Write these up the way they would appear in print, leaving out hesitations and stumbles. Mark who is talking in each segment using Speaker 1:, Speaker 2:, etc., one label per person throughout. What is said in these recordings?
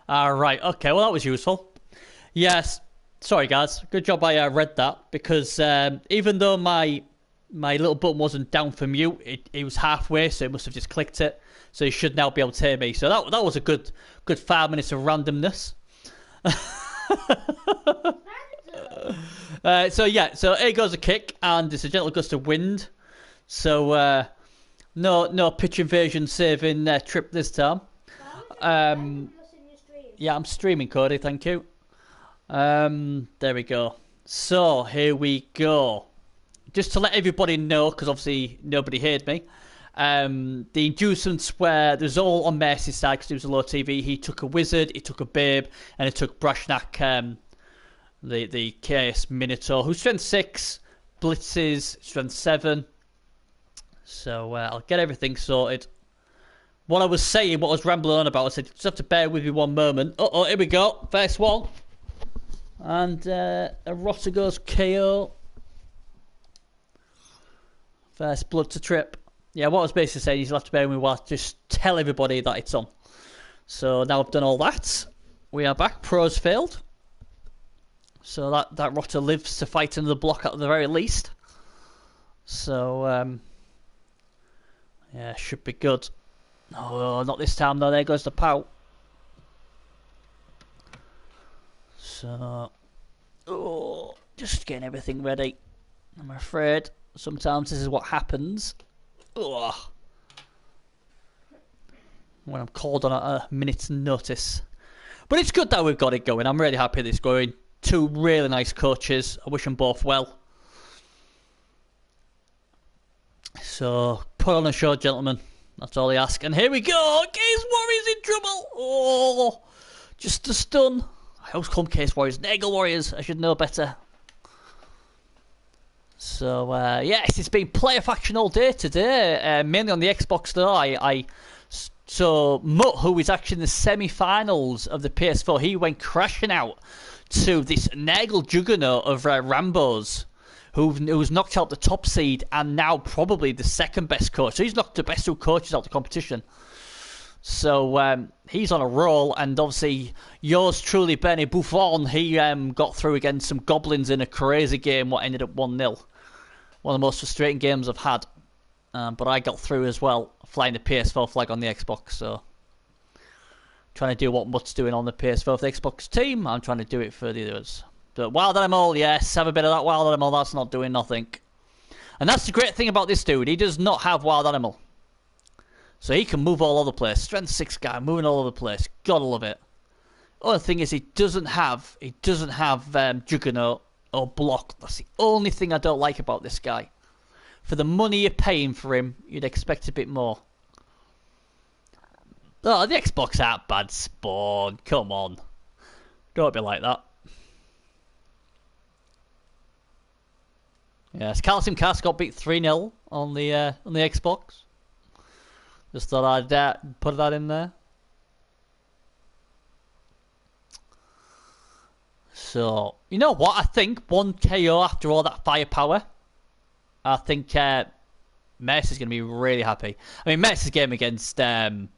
Speaker 1: Right. Okay. Well, that was useful. Yes. Sorry, guys. Good job I read that because even though my little button wasn't down for mute, it was halfway, so it must have just clicked it. So you should now be able to hear me. So that was a good 5 minutes of randomness. So yeah, so here goes a kick, and it's a gentle gust of wind. So no pitch invasion saving trip this time. Um, yeah, I'm streaming, Cody. Thank you. There we go. So here we go. Just to let everybody know, because obviously nobody heard me. The inducements were there's all on Mercy's side because it was a low TV. He took a wizard, he took a babe, and he took Brashnak, the KS Minotaur, who's strength 6, blitzes strength 7. So I'll get everything sorted. What I was saying, what I was rambling on about, I said just have to bear with me one moment. Oh, here we go, first one, and a Rotter goes KO. First blood to trip. Yeah, what I was basically saying is you'll have to bear with me while I just tell everybody that it's on. So now I've done all that. We are back. Pros failed. So that Rotter lives to fight another block at the very least. So, yeah, should be good. Oh, not this time though. There goes the pout. So, just getting everything ready. I'm afraid sometimes this is what happens. Ugh. When I'm called on at a minute's notice. But it's good that we've got it going. I'm really happy that it's going. Two really nice coaches. I wish them both well. So, put on a show, gentlemen. That's all I ask. And here we go. Case Warriors in trouble. Oh, just a stun. I always call them Case Warriors. Nagel Warriors. I should know better. So, yes, it's been player faction all day today. Mainly on the Xbox, though. So, Mutt, who is actually in the semi-finals of the PS4, he went crashing out to this Nagel juggernaut of Rambo's, who's knocked out the top seed and now probably the second best coach. So he's knocked the best two coaches out the competition. So he's on a roll, and obviously yours truly, Benny Buffon, he got through against some goblins in a crazy game, what ended up 1-0. One of the most frustrating games I've had. But I got through as well, flying the PS4 flag on the Xbox, so trying to do what Mutt's doing on the PS4 for the Xbox team, I'm trying to do it for the others. But Wild Animal, yes, have a bit of that Wild Animal, that's not doing nothing. And that's the great thing about this dude, he does not have Wild Animal. So he can move all over the place. Strength 6 guy, moving all over the place. Gotta love it. Other thing is he doesn't have Juggernaut or Block. That's the only thing I don't like about this guy. For the money you're paying for him, you'd expect a bit more. Oh, the Xbox aren't bad, Spawn. Come on. Don't be like that. Yes, Calcium Cast got beat 3-0 on the Xbox. Just thought I'd put that in there. So, you know what? I think 1 KO after all that firepower. I think Mercy's going to be really happy. I mean, Mercy's game against Azuin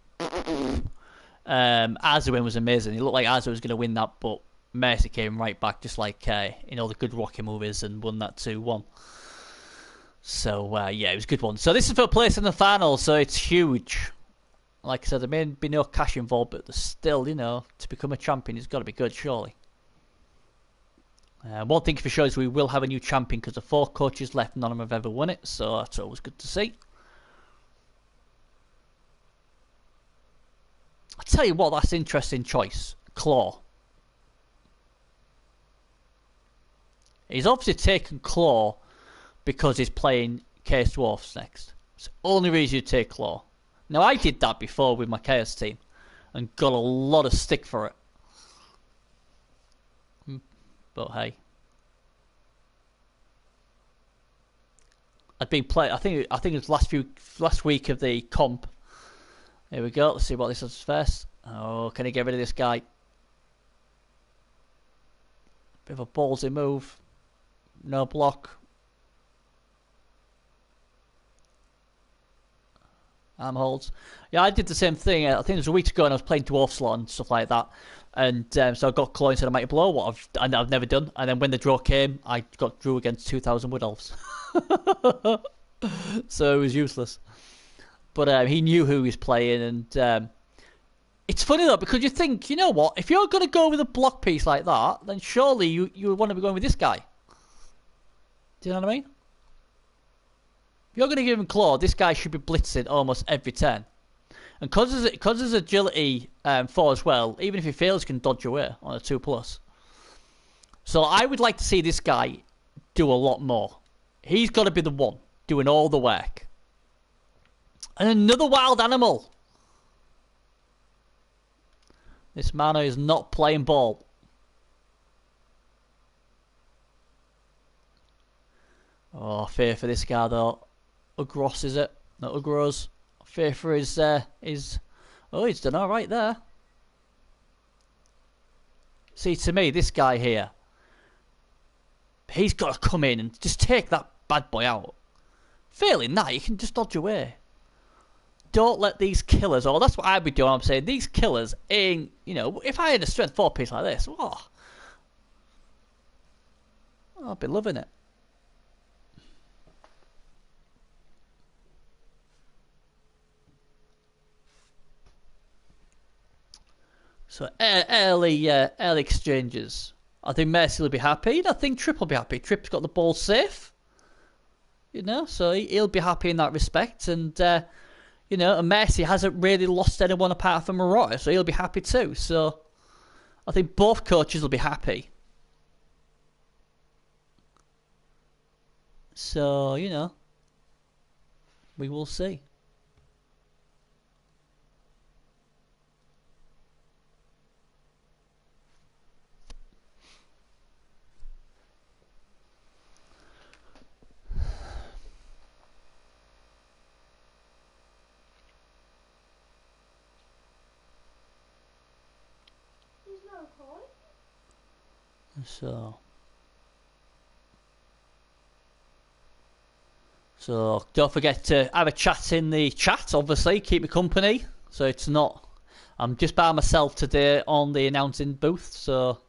Speaker 1: was amazing. It looked like Azuin was going to win that, but Mercy came right back just like in all the good Rocky movies and won that 2-1. So, yeah, it was a good one. So this is for a place in the final, so it's huge. Like I said, there may be no cash involved, but there's still, you know, to become a champion, it's got to be good, surely. One thing for sure is we will have a new champion because the 4 coaches left, none of them have ever won it, so that's always good to see. I'll tell you what, that's an interesting choice. Claw. He's obviously taken Claw because he's playing Chaos Dwarfs next. It's the only reason you take Claw. Now, I did that before with my Chaos team and got a lot of stick for it. But hey, I'd been playing. I think it was last week of the comp. Here we go. Let's see what this is first. Oh, can he get rid of this guy? Bit of a ballsy move. No block. arm holds. Yeah, I did the same thing. I think it was a week ago, and I was playing Dwarf Slot and stuff like that. And so I got claw instead of Mighty Blow, what I've never done. And then when the draw came, I got drew against 2,000 Wood Elves. So it was useless. But he knew who he was playing, and it's funny though, because you think, you know what, if you're going to go with a block piece like that, then surely you would want to be going with this guy. Do you know what I mean? If you're going to give him claw, this guy should be blitzing almost every turn. And because there's agility 4 as well, even if he fails, he can dodge away on a 2+. So I would like to see this guy do a lot more. He's got to be the one doing all the work. And another wild animal. This mana is not playing ball. Oh, fear for this guy though. Ugros, is it? Not Ugros. Fear for his oh, he's done alright there. See, to me, this guy here, he's got to come in and just take that bad boy out. Failing that, you can just dodge away. Don't let these killers, or that's what I'd be doing. I'm saying these killers ain't, you know, if I had a strength 4 piece like this, oh, I'd be loving it. So early exchanges. I think Mercy will be happy. And I think Trip will be happy. Trip's got the ball safe. You know, so he'll be happy in that respect. And, you know, and Mercy hasn't really lost anyone apart from Marauder, so he'll be happy too. So I think both coaches will be happy. So, you know, we will see. So don't forget to have a chat in the chat, obviously, keep me company. So it's not, I'm just by myself today on the announcing booth, so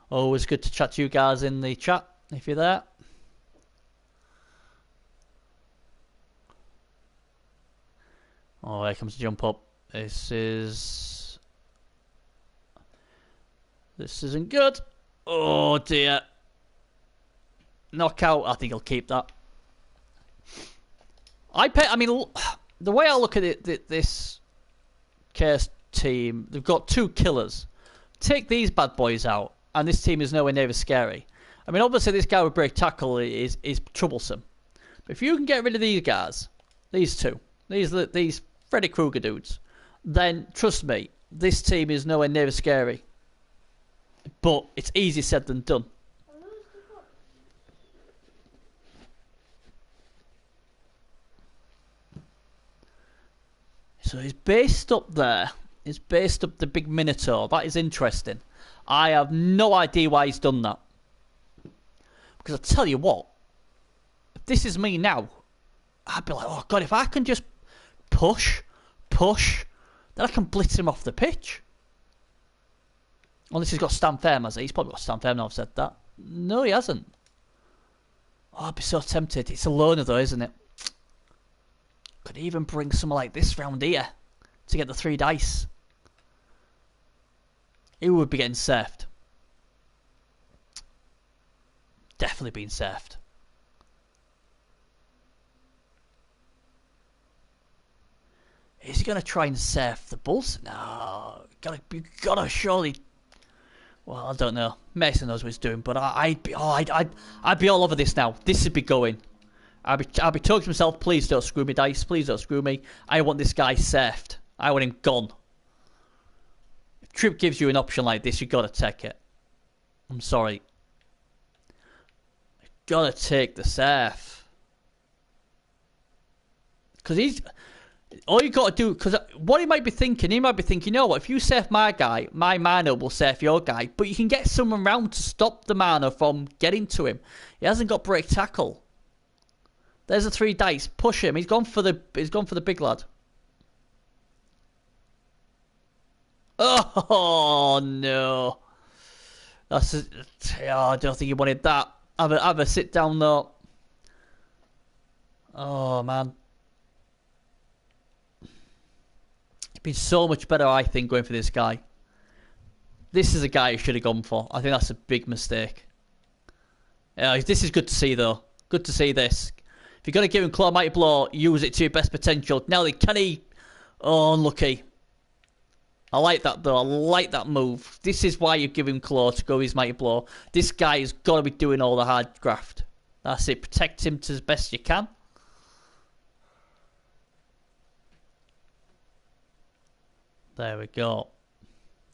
Speaker 1: always good to chat to you guys in the chat if you're there. Oh, here comes the jump up. This isn't good. Oh dear. Knockout. I think he'll keep that. I mean, the way I look at it, this Chaos team, they've got 2 killers. Take these bad boys out, and this team is nowhere near as scary. I mean, obviously this guy with break tackle is troublesome. But if you can get rid of these guys, these 2, these Freddy Krueger dudes, then trust me, this team is nowhere near as scary. But it's easier said than done. So he's based up there. He's based up the big Minotaur. That is interesting. I have no idea why he's done that. Because I tell you what, if this is me now, I'd be like, oh God, if I can just push, then I can blitz him off the pitch. Unless he's got stand firm, has he? He's probably got stand firm now I've said that. No, he hasn't. Oh, I'd be so tempted. It's a loner though, isn't it? Could even bring someone like this round here to get the 3 dice. He would be getting surfed. Definitely being surfed. Is he going to try and surf the Bulls? No. You gotta surely... Well, I don't know. Mason knows what he's doing, but I'd be all over this now. This would be going. I'd be talking to myself, please don't screw me, dice. Please don't screw me. I want this guy surfed. I want him gone. If Trip gives you an option like this, you got to take it. I'm sorry. You got to take the surf. Because he's... All you got to do, because what he might be thinking, you know what, if you surf my guy, my mana will surf your guy, but you can get someone round to stop the mana from getting to him. He hasn't got break tackle. There's the 3 dice. Push him. He's gone for the big lad. Oh no. That's a, oh, I don't think he wanted that. Have a sit down though. Oh man. It'd been so much better, I think, going for this guy. This is a guy who should have gone for. I think that's a big mistake. This is good to see though. Good to see this. If you're going to give him Claw Mighty Blow, use it to your best potential. Now, can he... Oh, unlucky. I like that, though. I like that move. This is why you give him Claw to go his Mighty Blow. This guy has got to be doing all the hard graft. That's it. Protect him to as best you can. There we go.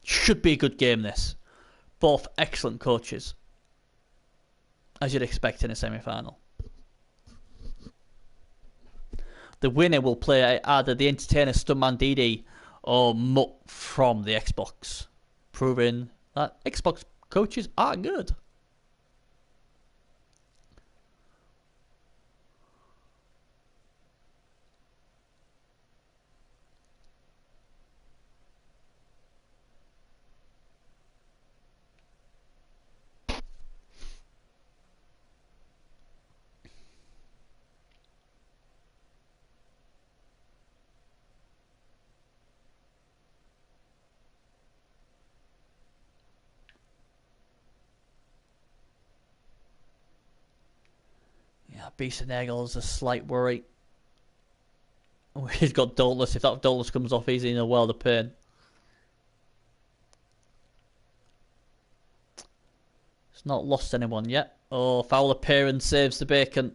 Speaker 1: Should be a good game, this. Both excellent coaches. As you'd expect in a semi-final. The winner will play either the Entertainer, Stuntman DD, or Mutt from the Xbox, proving that Xbox coaches are good. Beast and Eagle's a slight worry. Oh, he's got Dauntless. If that Dauntless comes off, he's in a world of pain. It's not lost anyone yet. Oh, foul appearance saves the bacon.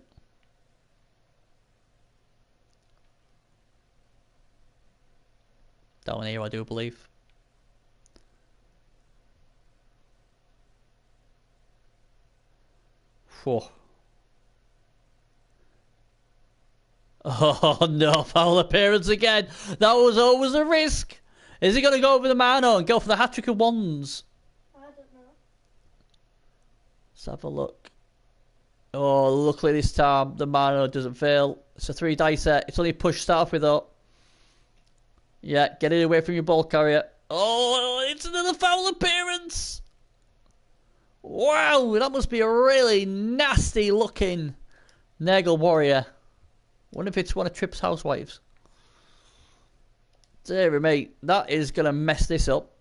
Speaker 1: Down here, I do believe. Whew. Oh no, foul appearance again. That was always a risk. Is he going to go over the Mano and go for the hat-trick of wands?
Speaker 2: I don't know.
Speaker 1: Let's have a look. Oh, luckily this time the Mano doesn't fail. It's a 3 dicer. It's only a push to start off with though. Yeah, get it away from your ball carrier. Oh, it's another foul appearance. Wow, that must be a really nasty looking Nagel Warrior. Wonder if it's one of Tripp's housewives. Dear me, that is going to mess this up.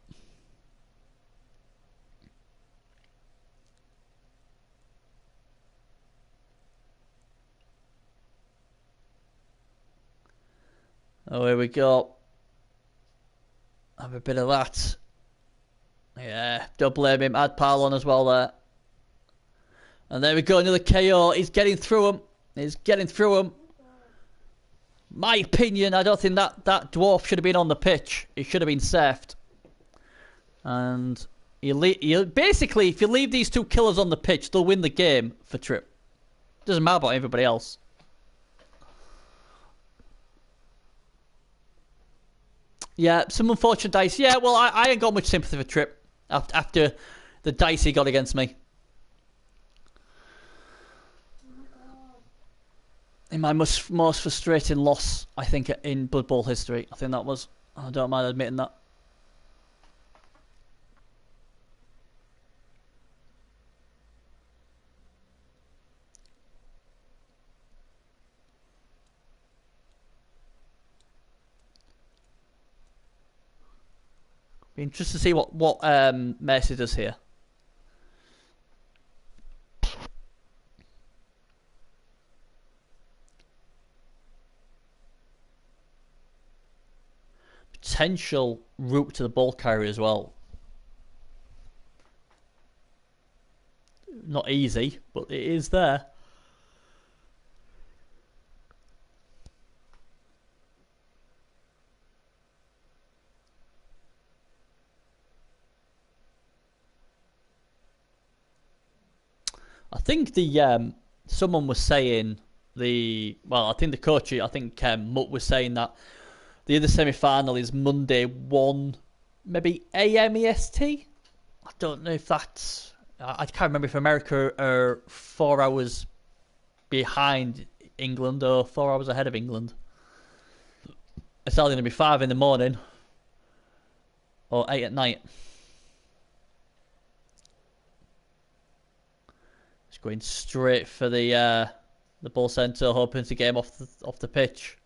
Speaker 1: Oh, here we go. Have a bit of that. Yeah, don't blame him. Add pile on as well there. And there we go, another KO. He's getting through him. He's getting through him. My opinion, I don't think that dwarf should have been on the pitch. He should have been safed. And basically, if you leave these two killers on the pitch, they'll win the game for Tripp. Doesn't matter about everybody else. Yeah, some unfortunate dice. Yeah, well, I ain't got much sympathy for Tripp after the dice he got against me. In my most frustrating loss, I think, in Blood Bowl history. I think that was. I don't mind admitting that. Be interested to see what Mercy does here. Potential route to the ball carrier as well. Not easy, but it is there. I think the someone was saying I think the coach, I think Mutt was saying that the other semi-final is Monday 1 maybe AM EST. I don't know if that's I can't remember if America are 4 hours behind England or 4 hours ahead of England. It's either going to be 5 in the morning Or 8 at night. Just going straight for the ball centre, hoping to get him off the pitch.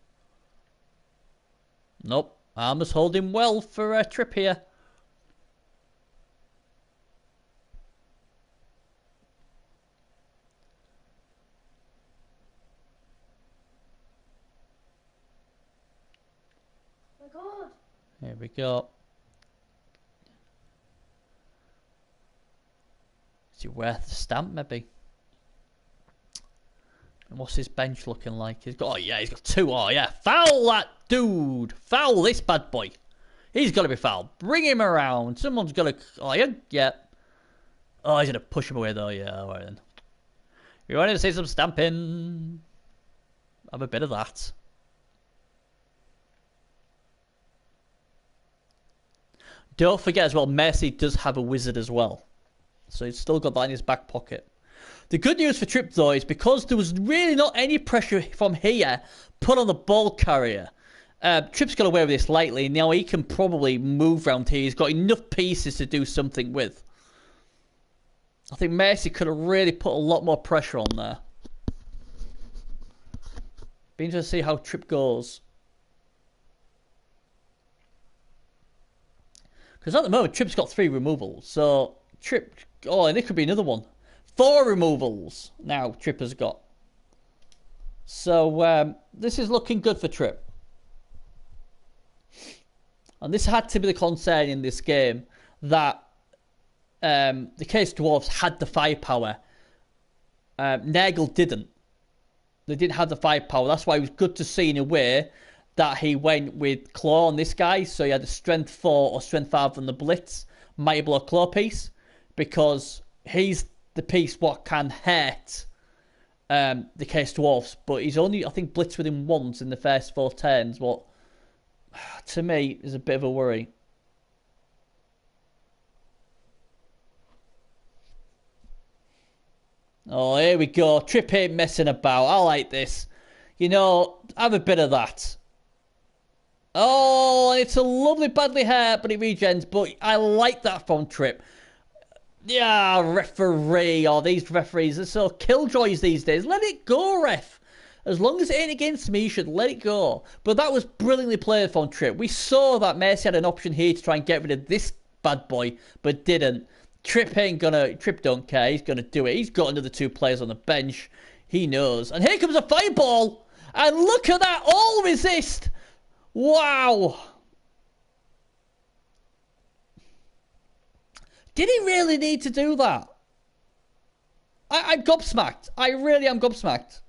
Speaker 1: Nope. Armour's holding well for a Trip here.
Speaker 2: Oh my God.
Speaker 1: Here we go. Is he worth the stamp, maybe? And what's his bench looking like? He's got, oh yeah, he's got 2. Oh yeah, foul that dude. Foul this bad boy. He's got to be fouled. Bring him around. Someone's got to, oh yeah. Oh, he's going to push him away though. Yeah, alright then. You wanted to see some stamping? Have a bit of that. Don't forget as well, Messi does have a wizard as well. So he's still got that in his back pocket. The good news for Tripp, though, is because there was really not any pressure from here put on the ball carrier. Tripp's got away with this lightly. Now he can probably move around here. He's got enough pieces to do something with. I think Messi could have really put a lot more pressure on there. Be interesting to see how Tripp goes. Because at the moment, Tripp's got 3 removals. So, Tripp... Oh, and it could be another one. 4 removals now Tripp has got. So, this is looking good for Tripp. And this had to be the concern in this game. That the Case Dwarfs had the firepower. Nagel didn't. They didn't have the firepower. That's why it was good to see in a way that he went with Claw on this guy. So he had a strength 4 or strength 5 on the Blitz. Mighty Blow Claw piece. Because he's the piece what can hurt the Case Dwarfs. But he's only, I think, blitzed with him once in the first 4 turns. What, to me, is a bit of a worry. Oh, here we go. Tripp ain't messing about. I like this. You know, have a bit of that. Oh, it's a lovely badly hurt, but it regens. But I like that from Tripp. Yeah, referee. Oh, these referees are so killjoys these days. Let it go, ref. As long as it ain't against me, you should let it go. But that was brilliantly played from Tripp. We saw that Messi had an option here to try and get rid of this bad boy, but didn't. Tripp don't care. He's gonna do it. He's got another 2 players on the bench. He knows. And here comes a fireball. And look at that. All resist. Wow. Did he really need to do that? I'm gobsmacked. I really am gobsmacked.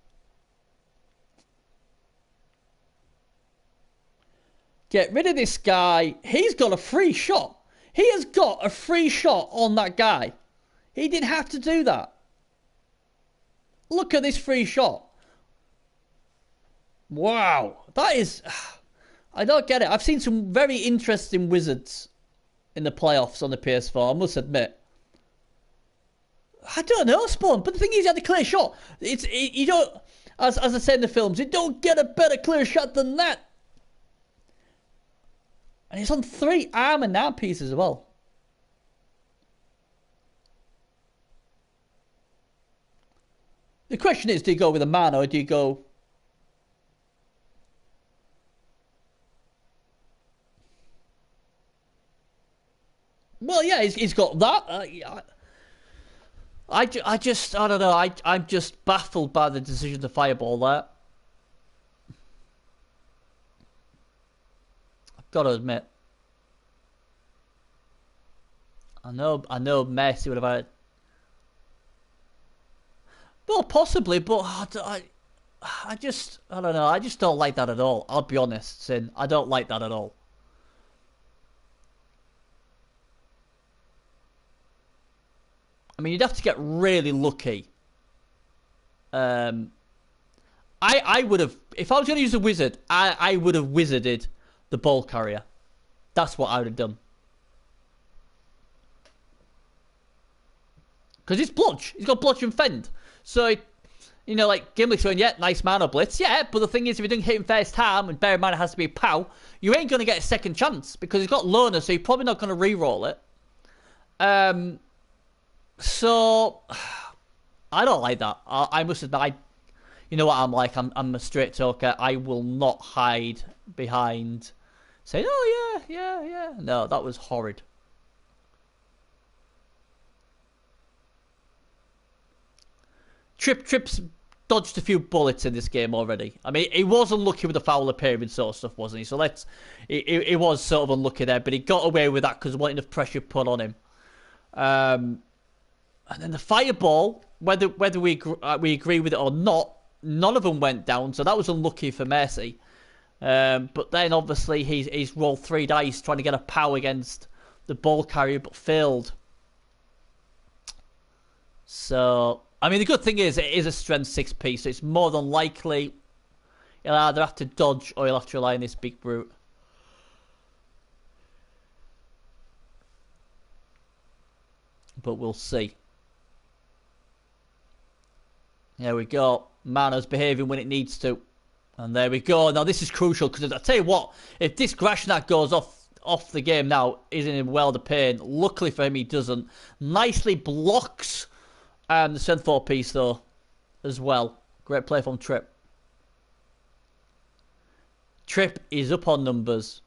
Speaker 1: Get rid of this guy. He's got a free shot. He has got a free shot on that guy. He didn't have to do that. Look at this free shot. Wow. That is... I don't get it. I've seen some very interesting wizards in the playoffs on the PS4, I must admit. I don't know, Spawn, but the thing is, he had a clear shot. You don't, as I said in the films, you don't get a better clear shot than that. And he's on 3 arm and arm pieces as well. The question is, do you go with a man or do you go... Well, yeah, he's got that. I don't know. I'm just baffled by the decision to fireball there. I've got to admit. I know Messi would have had it. Well, possibly, but I don't know. I just don't like that at all. I'll be honest, Sin. I don't like that at all. I mean, you'd have to get really lucky. I would have, if I was going to use a wizard, I would have wizarded the ball carrier. That's what I would have done. Because it's blodge. He's got blodge and fend. So, You know, like, Gimli's going, yeah, nice mana blitz. Yeah, but the thing is, if you don't hit him first time, and bear in mind it has to be a POW, you ain't going to get a second chance, because he's got Loner, so you're probably not going to re-roll it. So, I don't like that. I must admit, you know what I'm like, I'm a straight talker. I will not hide behind saying, oh, yeah. No, that was horrid. Trip's dodged a few bullets in this game already. I mean, he was unlucky with the foul appearance sort of stuff, wasn't he? So he was sort of unlucky there, but he got away with that because there wasn't enough pressure put on him. And then the fireball, whether we agree with it or not, none of them went down, so that was unlucky for Mercy. But then obviously he's rolled 3 dice trying to get a POW against the ball carrier, but failed. So, I mean, the good thing is, it is a strength 6 piece, so it's more than likely he'll either have to dodge or he'll have to rely on this big brute. But we'll see. There we go. Mana's behaving when it needs to. And there we go. Now, this is crucial, because I tell you what, if this Grashnak goes off the game now, he's in a world of pain. Luckily for him, he doesn't. Nicely blocks the strength 4 piece, though, as well. Great play from Trip. Trip is up on numbers.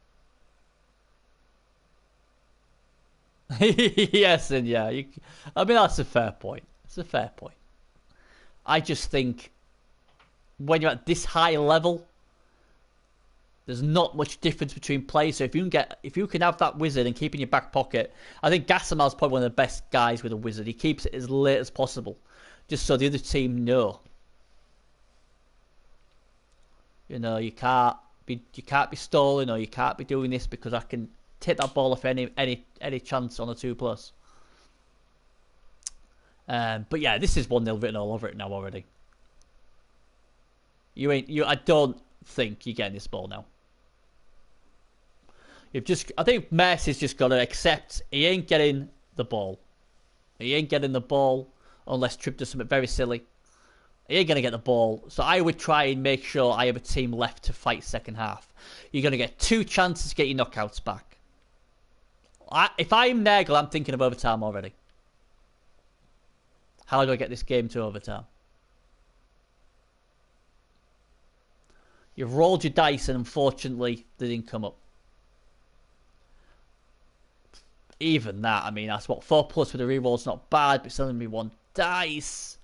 Speaker 1: Yes, and yeah. I mean, that's a fair point. It's a fair point. I just think when you're at this high level, there's not much difference between players. So if you can have that wizard and keep in your back pocket, I think Gasamal's probably one of the best guys with a wizard. He keeps it as late as possible, just so the other team know. You know, you can't be stalling, or you can't be doing this because I can take that ball off any chance on a 2+. But yeah, this is 1-0 written all over it now already. I don't think you're getting this ball now. I think Mercy's just got to accept he ain't getting the ball. He ain't getting the ball unless Trip does something very silly. He ain't going to get the ball. So I would try and make sure I have a team left to fight second half. You're going to get 2 chances to get your knockouts back. If I'm Nagel, I'm thinking of overtime already. How do I get this game to overtime? You've rolled your dice and unfortunately they didn't come up. Even that, I mean, that's what 4+ with a reroll's not bad, but it's only me 1 dice.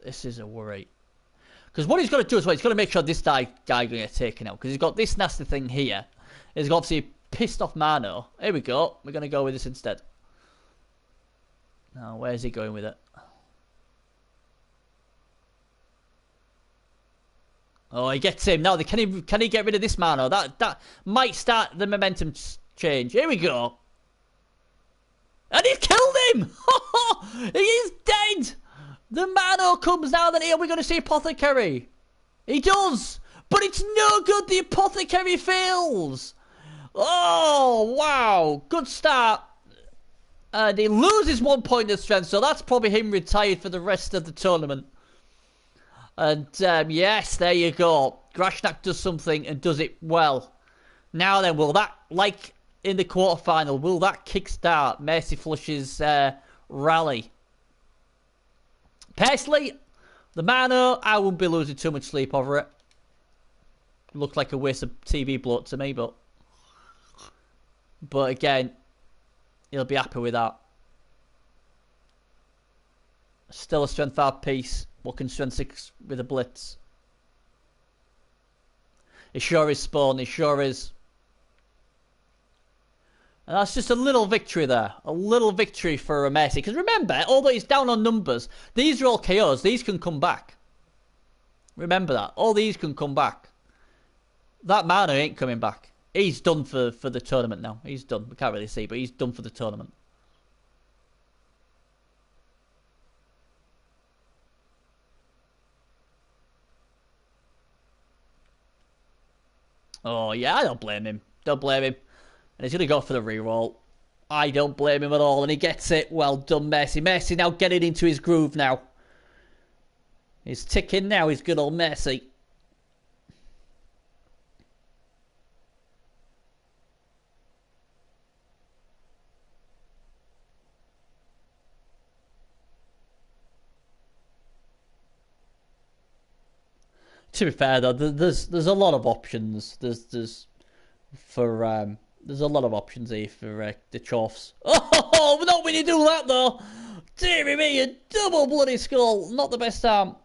Speaker 1: This is a worry. Because what he's got to do is, he's got to make sure this guy going to get taken out. Because he's got this nasty thing here. He's got obviously pissed off Mano. Here we go. We're going to go with this instead. Now, where's he going with it? Oh, he gets him. Now, can he get rid of this Mano? That might start the momentum change. Here we go. And he's killed him! He is dead! The Mano comes now, then here we're going to see Apothecary. He does! But it's no good, the Apothecary fails! Oh, wow. Good start. And he loses 1 point of strength, so that's probably him retired for the rest of the tournament. And, yes, there you go. Grashnak does something and does it well. Now then, will that, like in the quarterfinal, will that kickstart Mercy Flush's rally? Personally, the Mano, I wouldn't be losing too much sleep over it. Looked like a waste of TV bloat to me, but again, he'll be happy with that. Still a strength 5 piece. What can strength 6 with a blitz? It sure is, Spawn. It sure is. And that's just a little victory there. A little victory for Mercy. Because remember, although he's down on numbers, these are all KOs. These can come back. Remember that. All these can come back. That Mano ain't coming back. He's done for the tournament now. He's done. We can't really see, but he's done for the tournament. Oh, yeah, I don't blame him. Don't blame him. And he's going to go for the reroll. I don't blame him at all. And he gets it. Well done, Messi. Messi now getting into his groove now. He's ticking now. He's good old Messi. To be fair though, there's a lot of options. There's a lot of options here for the Chuffs. Oh, not when you do that though. Dear me, a double bloody skull. Not the best time.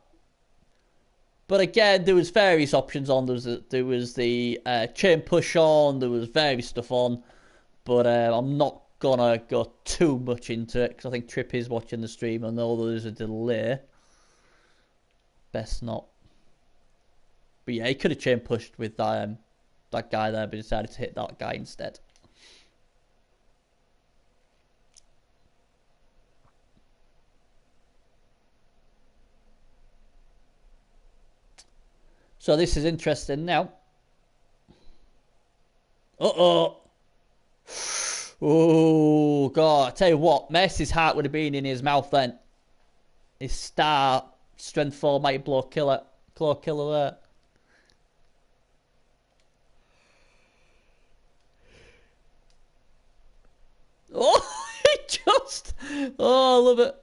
Speaker 1: But again, there was various options on. There was the chain push on. There was various stuff on. But I'm not gonna go too much into it because I think Trip is watching the stream. I know there's a delay. Best not. But yeah, he could have chain pushed with that guy there, but decided to hit that guy instead. So this is interesting now. Uh-oh. Oh, God. I tell you what, Messi's heart would have been in his mouth then. His star, strength 4, mighty blow killer. Claw killer there. Oh, he just... Oh, I love it.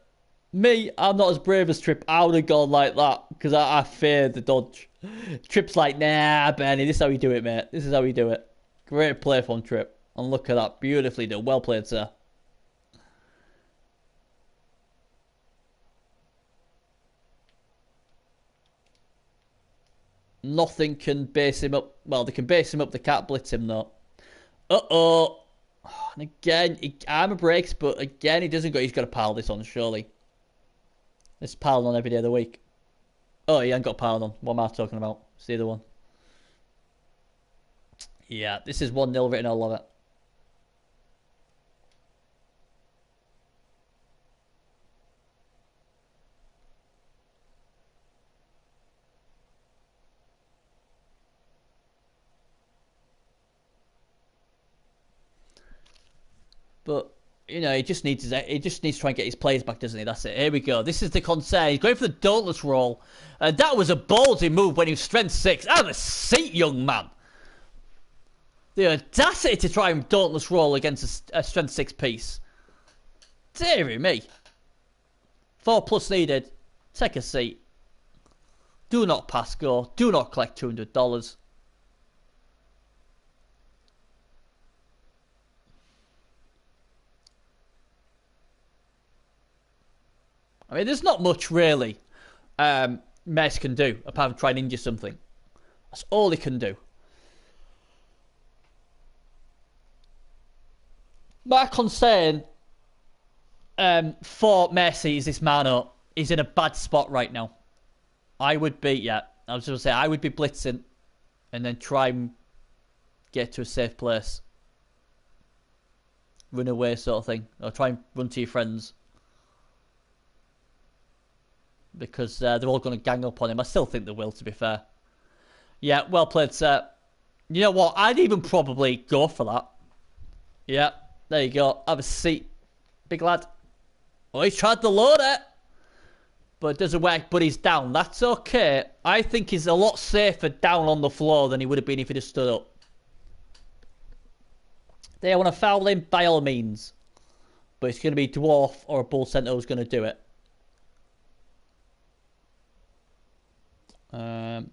Speaker 1: Me, I'm not as brave as Trip. I would have gone like that because I feared the dodge. Trip's like, nah, Benny, this is how you do it, mate. This is how you do it. Great play from Trip. And look at that. Beautifully done. Well played, sir. Nothing can base him up. Well, they can base him up. They can't blitz him, though. Uh-oh. And again, armor breaks, but again, he doesn't go. He's got to pile this on, surely. This piling on every day of the week. Oh, he ain't got piled on. What am I talking about? It's the other one. Yeah, this is 1-0 written all over it. But you know, he just needs to try and get his players back, doesn't he? That's it. Here we go. This is the concern. He's going for the dauntless roll. That was a ballsy move when he was strength 6. Have a seat, young man. The audacity to try and dauntless roll against a strength 6 piece. Deary me. 4+ needed. Take a seat. Do not pass go. Do not collect $200. I mean, there's not much really Mess can do apart from try and injure something. That's all he can do. My concern for Messi is this man up. He's in a bad spot right now. I would be, I was going to say, I would be blitzing and then try and get to a safe place. Run away sort of thing. Or try and run to your friends. Because they're all going to gang up on him. I still think they will, to be fair. Yeah, well played, sir. You know what? I'd even probably go for that. Yeah, there you go. Have a seat, big lad. Oh, he's tried to load it. But it doesn't work, but he's down. That's okay. I think he's a lot safer down on the floor than he would have been if he'd have stood up. They want to foul him, by all means. But it's going to be Dwarf or a Bull Centaur who's going to do it.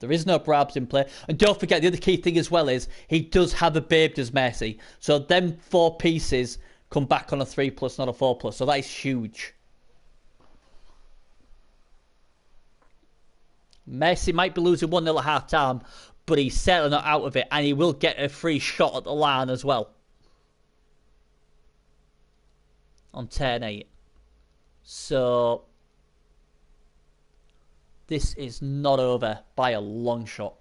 Speaker 1: There is no Brabs in play. And don't forget, the other key thing as well is he does have a babe, does Messi. So them 4 pieces come back on a 3+, not a 4+. So that is huge. Messi might be losing 1-0 at half time, but he's certainly not out of it. And he will get a free shot at the line as well. On turn 8. So this is not over by a long shot.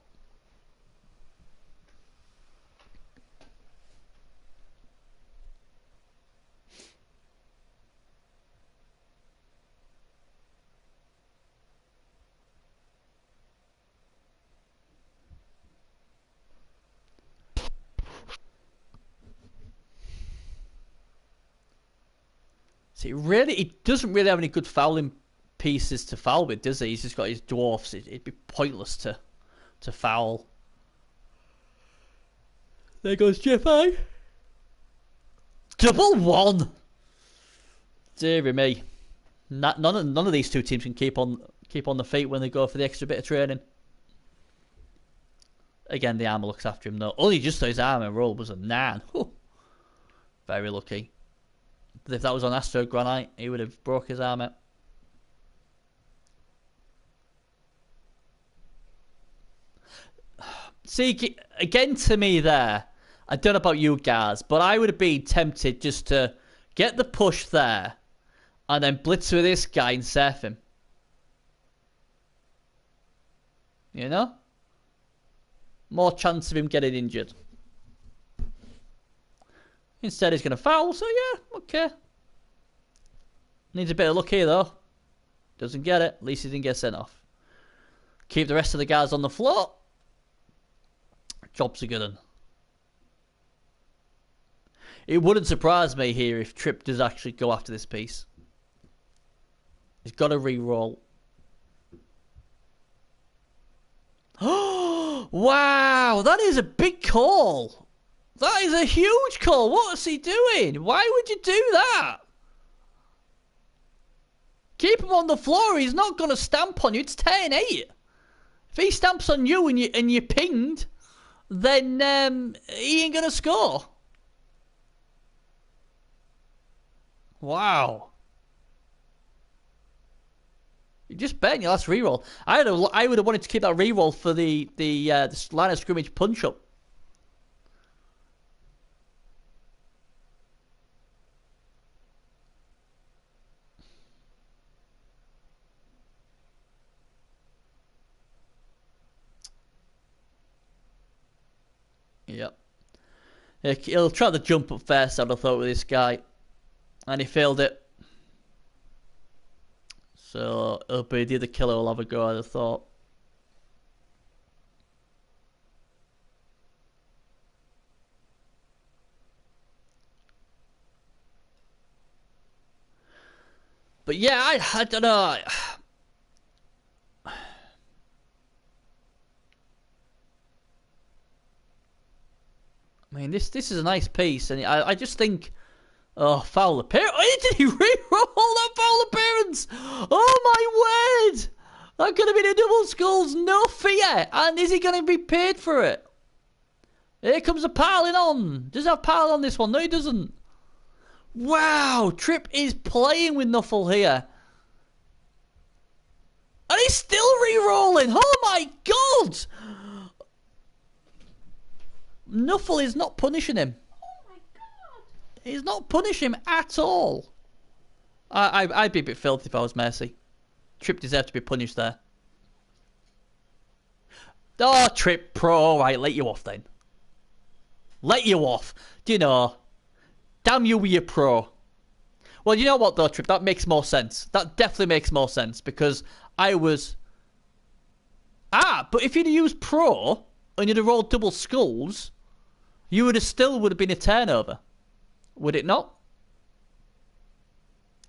Speaker 1: See, really, he doesn't really have any good fouling pieces to foul with, does he? He's just got his dwarfs. It'd be pointless to foul. There goes Jeffy. Double one. Dear me. None of these two teams can keep on the feet when they go for the extra bit of training. Again, the armour looks after him though. Only just though his armour roll was a 9. Whew. Very lucky. But if that was on Astro Granite, he would have broke his armour. See, again to me there, I don't know about you guys, but I would have been tempted just to get the push there and then blitz with this guy and surf him. You know? More chance of him getting injured. Instead, he's going to foul, so yeah, okay. Needs a bit of luck here, though. Doesn't get it. At least he didn't get sent off. Keep the rest of the guys on the floor. Job's a good one. It wouldn't surprise me here if Tripp does actually go after this piece. He's got to re-roll. Wow, that is a big call. That is a huge call. What is he doing? Why would you do that? Keep him on the floor. He's not going to stamp on you. It's 10-8. If he stamps on you and you're pinged, then he ain't going to score. Wow. You just bet your last reroll. I would have wanted to keep that reroll for the line of scrimmage punch up. Yep. He'll try the jump up first, I'd have thought, with this guy. And he failed it. So it'll be the other killer will have a go, I'd have thought. But yeah, I don't know. I mean, this is a nice piece, and I just think, oh, foul appearance. Oh, did he re-roll that foul appearance? Oh my word! That could have been a double skulls, no fear. And is he going to be paid for it? Here comes a piling on. Does he have pile on this one? No, he doesn't. Wow, Tripp is playing with Nuffle here. And he's still re-rolling. Oh my god! Nuffle is not punishing him. Oh my god! He's not punishing him at all. I'd be a bit filthy if I was Mercy. Tripp deserved to be punished there. Oh, Tripp Pro. Right, let you off then. Let you off. Do you know? Damn you with your pro. Well, you know what though, Tripp? That makes more sense. That definitely makes more sense because I was... but if you'd have used pro and you'd have rolled double skulls, you would have been a turnover. Would it not?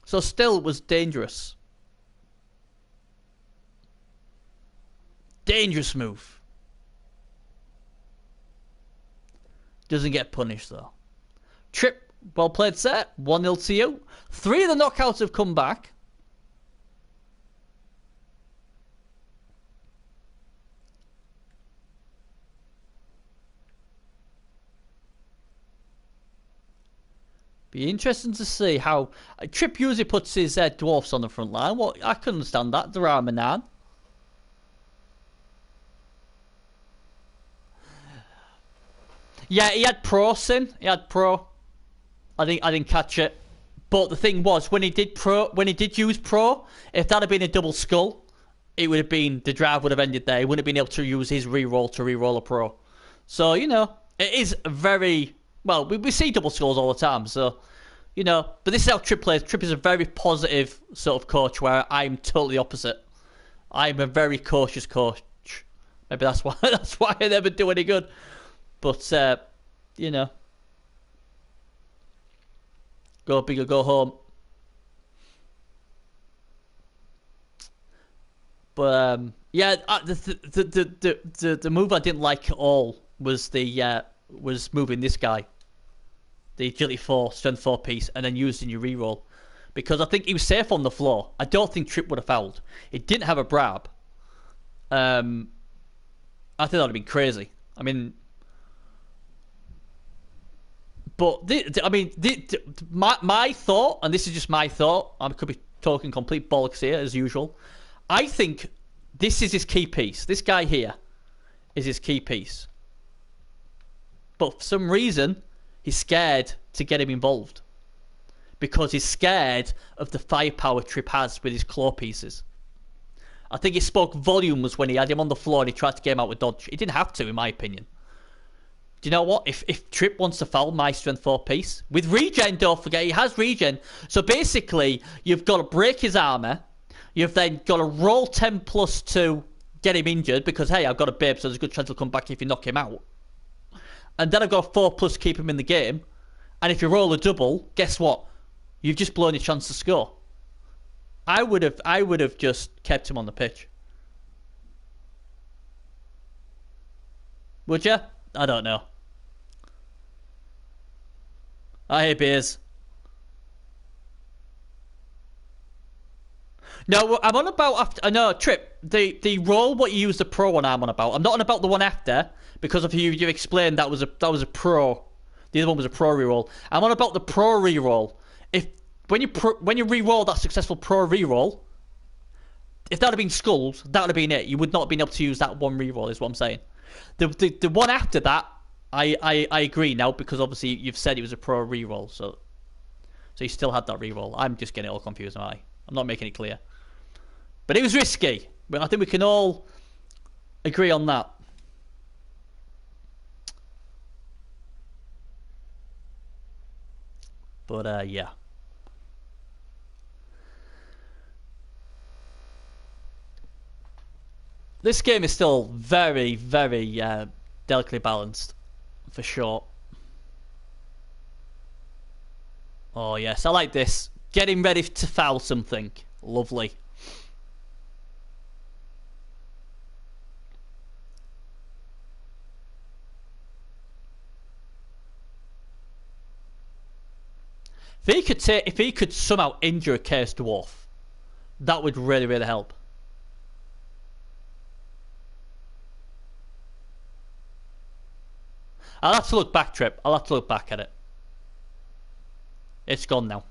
Speaker 1: So still was dangerous. Dangerous move. Doesn't get punished though. Tripp, well played set. 1-0 to you. 3 of the knockouts have come back. Be interesting to see how Tripp usually puts his dwarfs on the front line. Well, I can understand that. There are Manan. Yeah, he had pro sin. He had pro. I didn't catch it. But the thing was, when he did use pro, if that had been a double skull, it would have been, the drive would have ended there. He wouldn't have been able to use his reroll to reroll a pro. So, you know, it is very... Well, we see double skulls all the time, so, you know. But this is how Tripp plays. Tripp is a very positive sort of coach, where I'm totally opposite. I'm a very cautious coach. Maybe that's why I never do any good. But, you know. Go big or go home. But yeah, the move I didn't like at all was was moving this guy, the agility 4, strength 4 piece, and then using your reroll. Because I think he was safe on the floor. I don't think Tripp would have fouled. He didn't have a brab. I think that would have been crazy. I mean, but my thought, and this is just my thought, I could be talking complete bollocks here as usual. I think this is his key piece. This guy here is his key piece. But for some reason, he's scared to get him involved. Because he's scared of the firepower Tripp has with his claw pieces. I think it spoke volumes when he had him on the floor and he tried to get him out with dodge. He didn't have to, in my opinion. Do you know what? If Tripp wants to foul my strength 4 piece, with regen, don't forget, he has regen. So basically, you've got to break his armor. You've then got to roll 10 plus to get him injured because, hey, I've got a babe, so there's a good chance he'll come back if you knock him out. And then I've got a 4 plus to keep him in the game. And if you roll a double, guess what? You've just blown your chance to score. I would have just kept him on the pitch. Would you? I don't know. I hear beers. No, I'm on about after. No, Tripp. The roll what you use the pro one. I'm on about. I'm not on about the one after because of you explained that was a pro. The other one was a pro reroll. I'm on about the pro reroll. If when you re-roll that successful pro reroll, if that had been skulls, that would have been it. You would not have been able to use that one reroll, is what I'm saying. The one after that, I agree now because obviously you've said it was a pro reroll, so you still had that reroll. I'm just getting it all confused, am I? I'm not making it clear. But it was risky. But I think we can all agree on that. But yeah. This game is still very, very delicately balanced, for sure. Oh yes, I like this. Getting ready to foul something. Lovely. If he could somehow injure a Chaos Dwarf, that would really, really help. I'll have to look back, Tripp. I'll have to look back at it. It's gone now.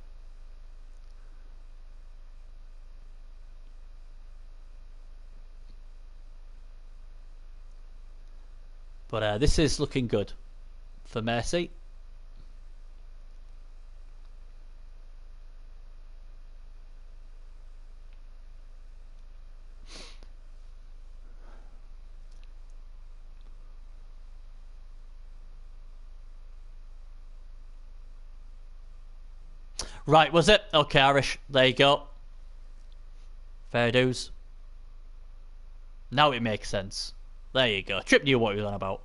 Speaker 1: But this is looking good for Mercy. Right, was it? Okay, Irish. There you go. Fair dues. Now it makes sense. There you go. Tripp knew what he was on about.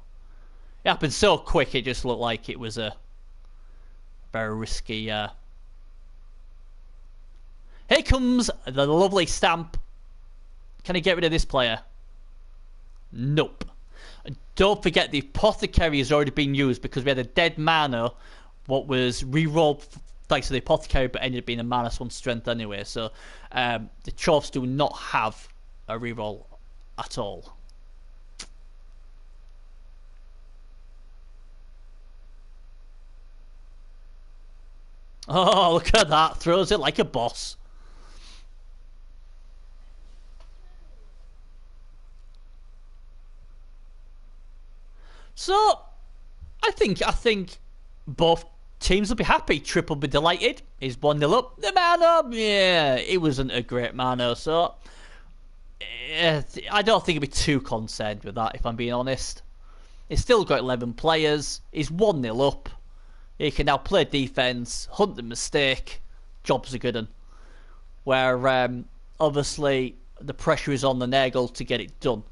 Speaker 1: It happened so quick, it just looked like it was a very risky... Here comes the lovely Stamp. Can he get rid of this player? Nope. And don't forget, the Apothecary has already been used because we had a dead mana, what was re-rolled thanks to the Apothecary, but ended up being a -1 strength anyway. So the Chorfs do not have a reroll at all. Oh, look at that. Throws it like a boss. So, I think both teams will be happy. Tripp will be delighted. He's 1-0 up. The mana, yeah, it wasn't a great mana, so I don't think he'll be too concerned with that, if I'm being honest. He's still got 11 players. He's 1-0 up. He can now play defence, hunt the mistake. Job's a good one. Where, obviously, the pressure is on the Nagel to get it done.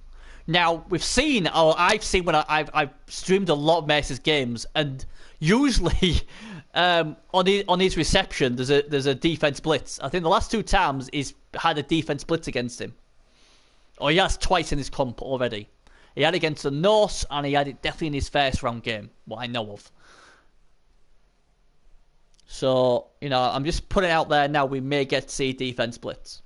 Speaker 1: Now, we've seen, or I've seen when I've streamed a lot of Mercy's games, and usually on his reception there's a defense blitz. I think the last 2 times he's had a defense blitz against him. Or he has twice in his comp already. He had it against the Norse, and he had it definitely in his first round game, what I know of. So, you know, I'm just putting it out there now, we may get to see defense blitz.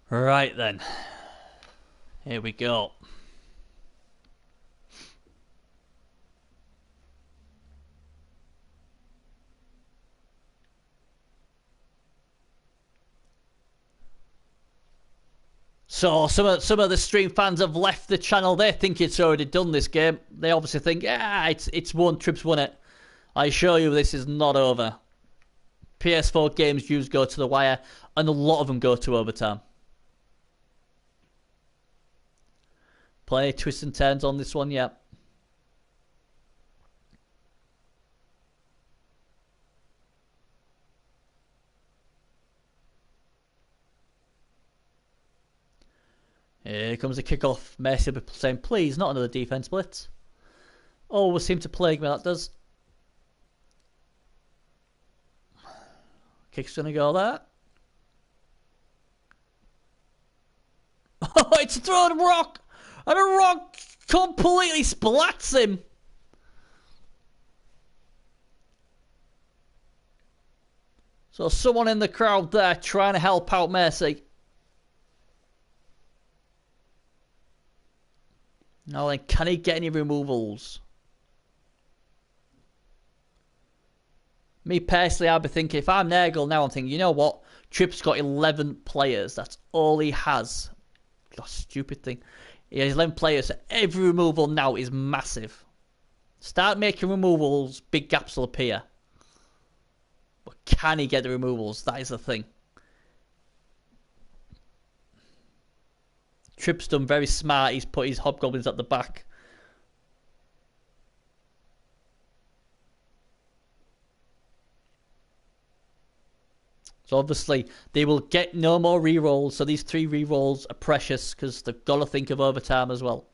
Speaker 1: Right then. Here we go. So some of the stream fans have left the channel. They think it's already done this game. They obviously think, it's won. Trips won it. I assure you, this is not over. PS4 games usually go to the wire, and a lot of them go to overtime. Plenty of twists and turns on this one, yeah. Here comes the kickoff. Mercy will be saying, please, not another defense blitz. Always seem to plague me, that does. Kick's gonna go there. Oh, it's thrown a rock! And a rock completely splats him. So someone in the crowd there trying to help out Mercy. Now then, can he get any removals? Me personally, I'd be thinking, if I'm Nagel now, I'm thinking, you know what? Tripp's got 11 players. That's all he has. God, stupid thing. He has 11 players, so every removal now is massive. Start making removals, big gaps will appear. But can he get the removals? That is the thing. Tripp's done very smart. He's put his hobgoblins at the back. So obviously, they will get no more rerolls. So these 3 rerolls are precious because they've got to think of overtime as well.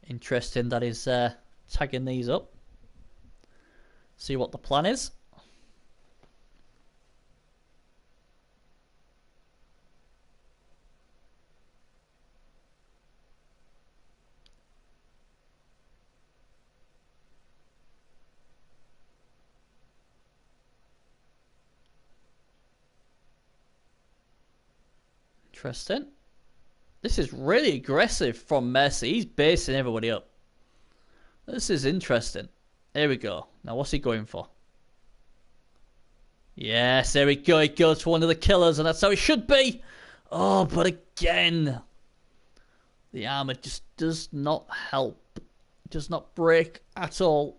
Speaker 1: Interesting that he's tagging these up. See what the plan is. Interesting. This is really aggressive from Mercy. He's basing everybody up. This is interesting. Here we go. Now, what's he going for? Yes, there we go. He goes for one of the killers, and that's how it should be. Oh, but again, the armor just does not help. It does not break at all.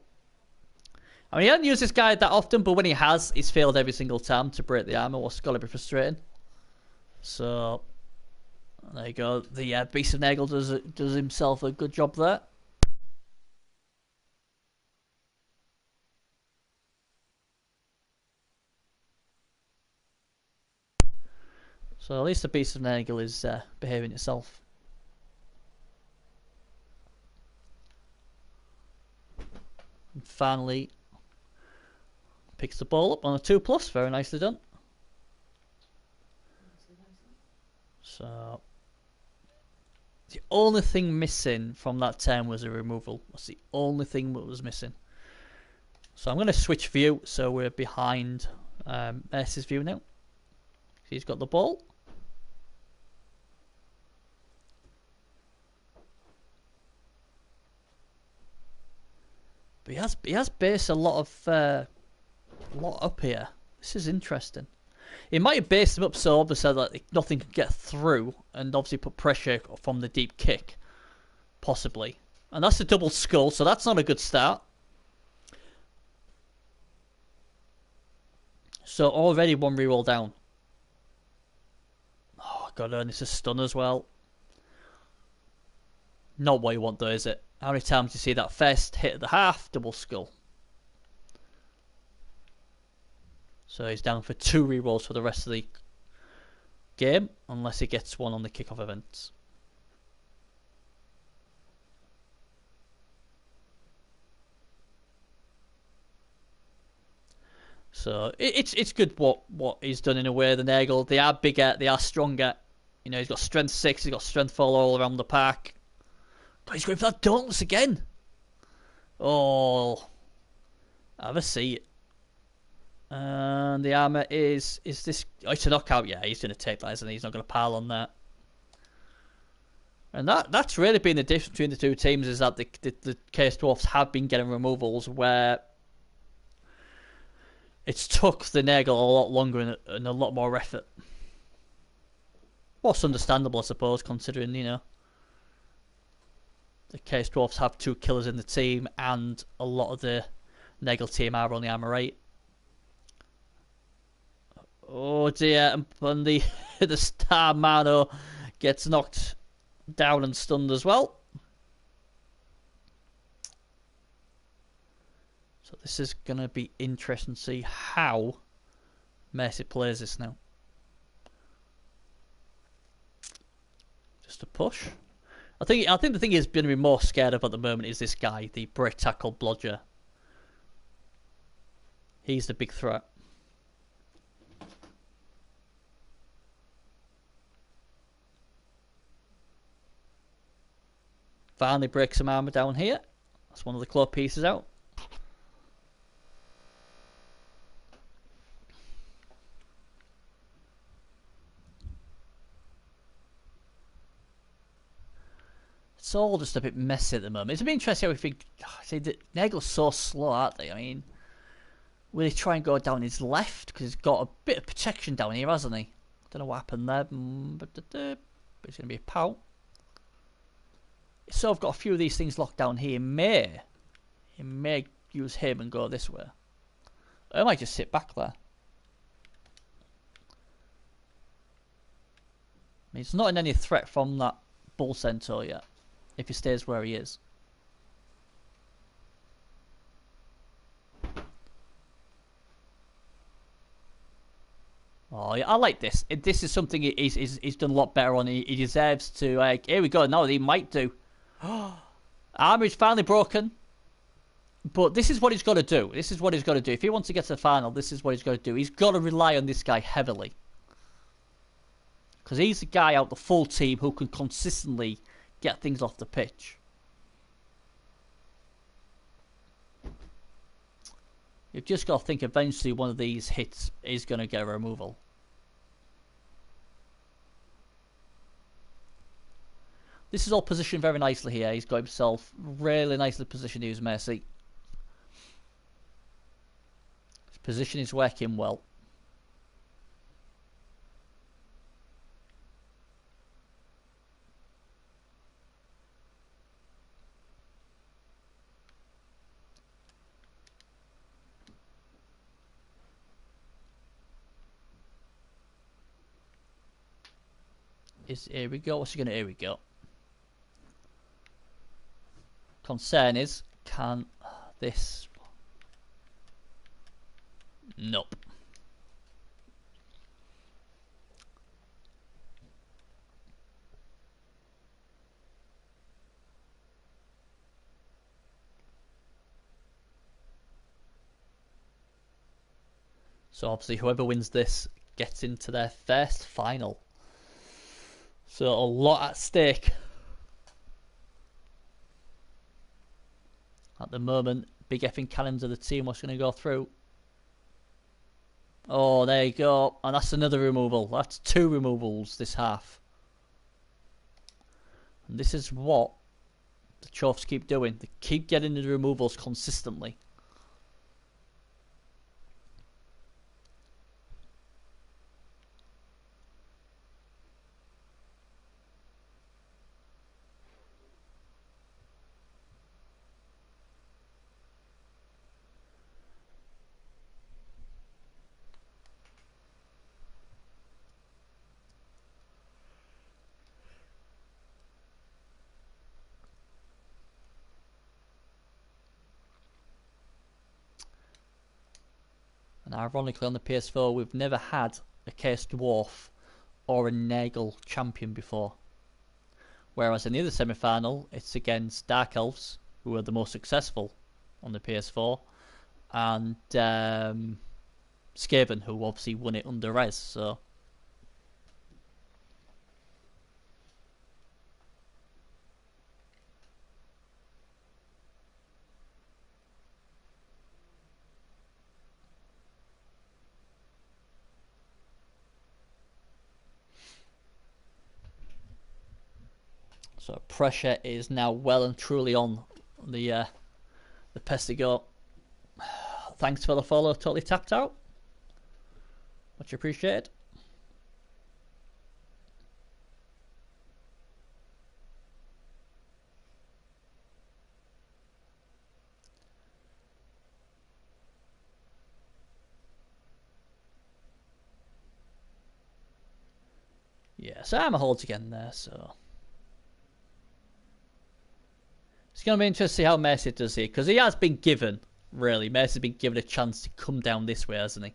Speaker 1: I mean, he hasn't used this guy that often, but when he has, he's failed every single time to break the armor, what's got to be frustrating. So, there you go. The Beast of Nagel does himself a good job there. So at least the Beast of Nagel is behaving itself. And finally, picks the ball up on a 2+. Very nicely done. So, the only thing missing from that turn was a removal. That's the only thing that was missing. So I'm going to switch view, so we're behind Mercy's view now. He's got the ball. But he has based a lot up here. This is interesting. He might have based them up so obviously that nothing could get through, and obviously put pressure from the deep kick, possibly. And that's a double skull, so that's not a good start. So already one reroll down. Oh god, and it's a stun as well. Not what you want though, is it? How many times do you see that first hit at the half, double skull? So he's down for 2 rerolls for the rest of the game, unless he gets one on the kickoff events. So it's good what he's done in a way. The Nagel, they are bigger, they are stronger. You know, he's got strength 6, he's got strength 4 all around the park. God, he's going for that dauntless again. Oh, have a seat. And the armor is this? Oh, it's a knockout. Yeah, he's going to take that, isn't he? He's not going to pile on that. And that's really been the difference between the two teams, is that the Chaos Dwarfs have been getting removals where it's took the Nagel a lot longer and a lot more effort. What's understandable, I suppose, considering, you know, the Chaos Dwarfs have 2 killers in the team and a lot of the Nagel team are only armor 8. Oh dear, and the the Star Mano gets knocked down and stunned as well. So this is going to be interesting to see how Mercy plays this now. Just a push. I think the thing he's going to be more scared of at the moment is this guy, the break tackle blodger. He's the big threat. Finally breaks some armor down here. That's one of the claw pieces out. It's all just a bit messy at the moment. It's a bit interesting how we think. See, the Nagel's so slow, aren't they? I mean, will he try and go down his left? Because he's got a bit of protection down here, hasn't he? Don't know what happened there. But it's going to be a pout. So I've got a few of these things locked down here. He may use him and go this way. I might just sit back there. I mean, it's not in any threat from that Bull Centaur yet, if he stays where he is. Oh, yeah, I like this. This is something he's done a lot better on. He deserves to, like, here we go. No, he might do. Armor is finally broken. But this is what he's got to do. This is what he's got to do. If he wants to get to the final, this is what he's got to do. He's got to rely on this guy heavily. Because he's the guy out the full team who can consistently get things off the pitch. You've just got to think eventually one of these hits is going to get a removal. This is all positioned very nicely here. He's got himself really nicely positioned to use Mercy. His position is working well. Here we go. What's he going to? Here we go. Concern is, can this? Nope. So obviously whoever wins this gets into their first final. So a lot at stake. At the moment, big effing cannons of the team what's going to go through. Oh, there you go. And that's another removal. That's 2 removals this half. And this is what the Chofs keep doing. They keep getting the removals consistently. And ironically, on the PS4, we've never had a Chaos Dwarf or a Nagel champion before. Whereas in the other semi-final, it's against Dark Elves, who are the most successful on the PS4, and Skaven, who obviously won it under Res. So pressure is now well and truly on the Pestigo. Thanks for the follow, totally tapped out. Much appreciated. Yeah, so armor holds again there, so it's going to be interesting to see how Mercy does here, because he has been given, really, Mercy's been given a chance to come down this way, hasn't he?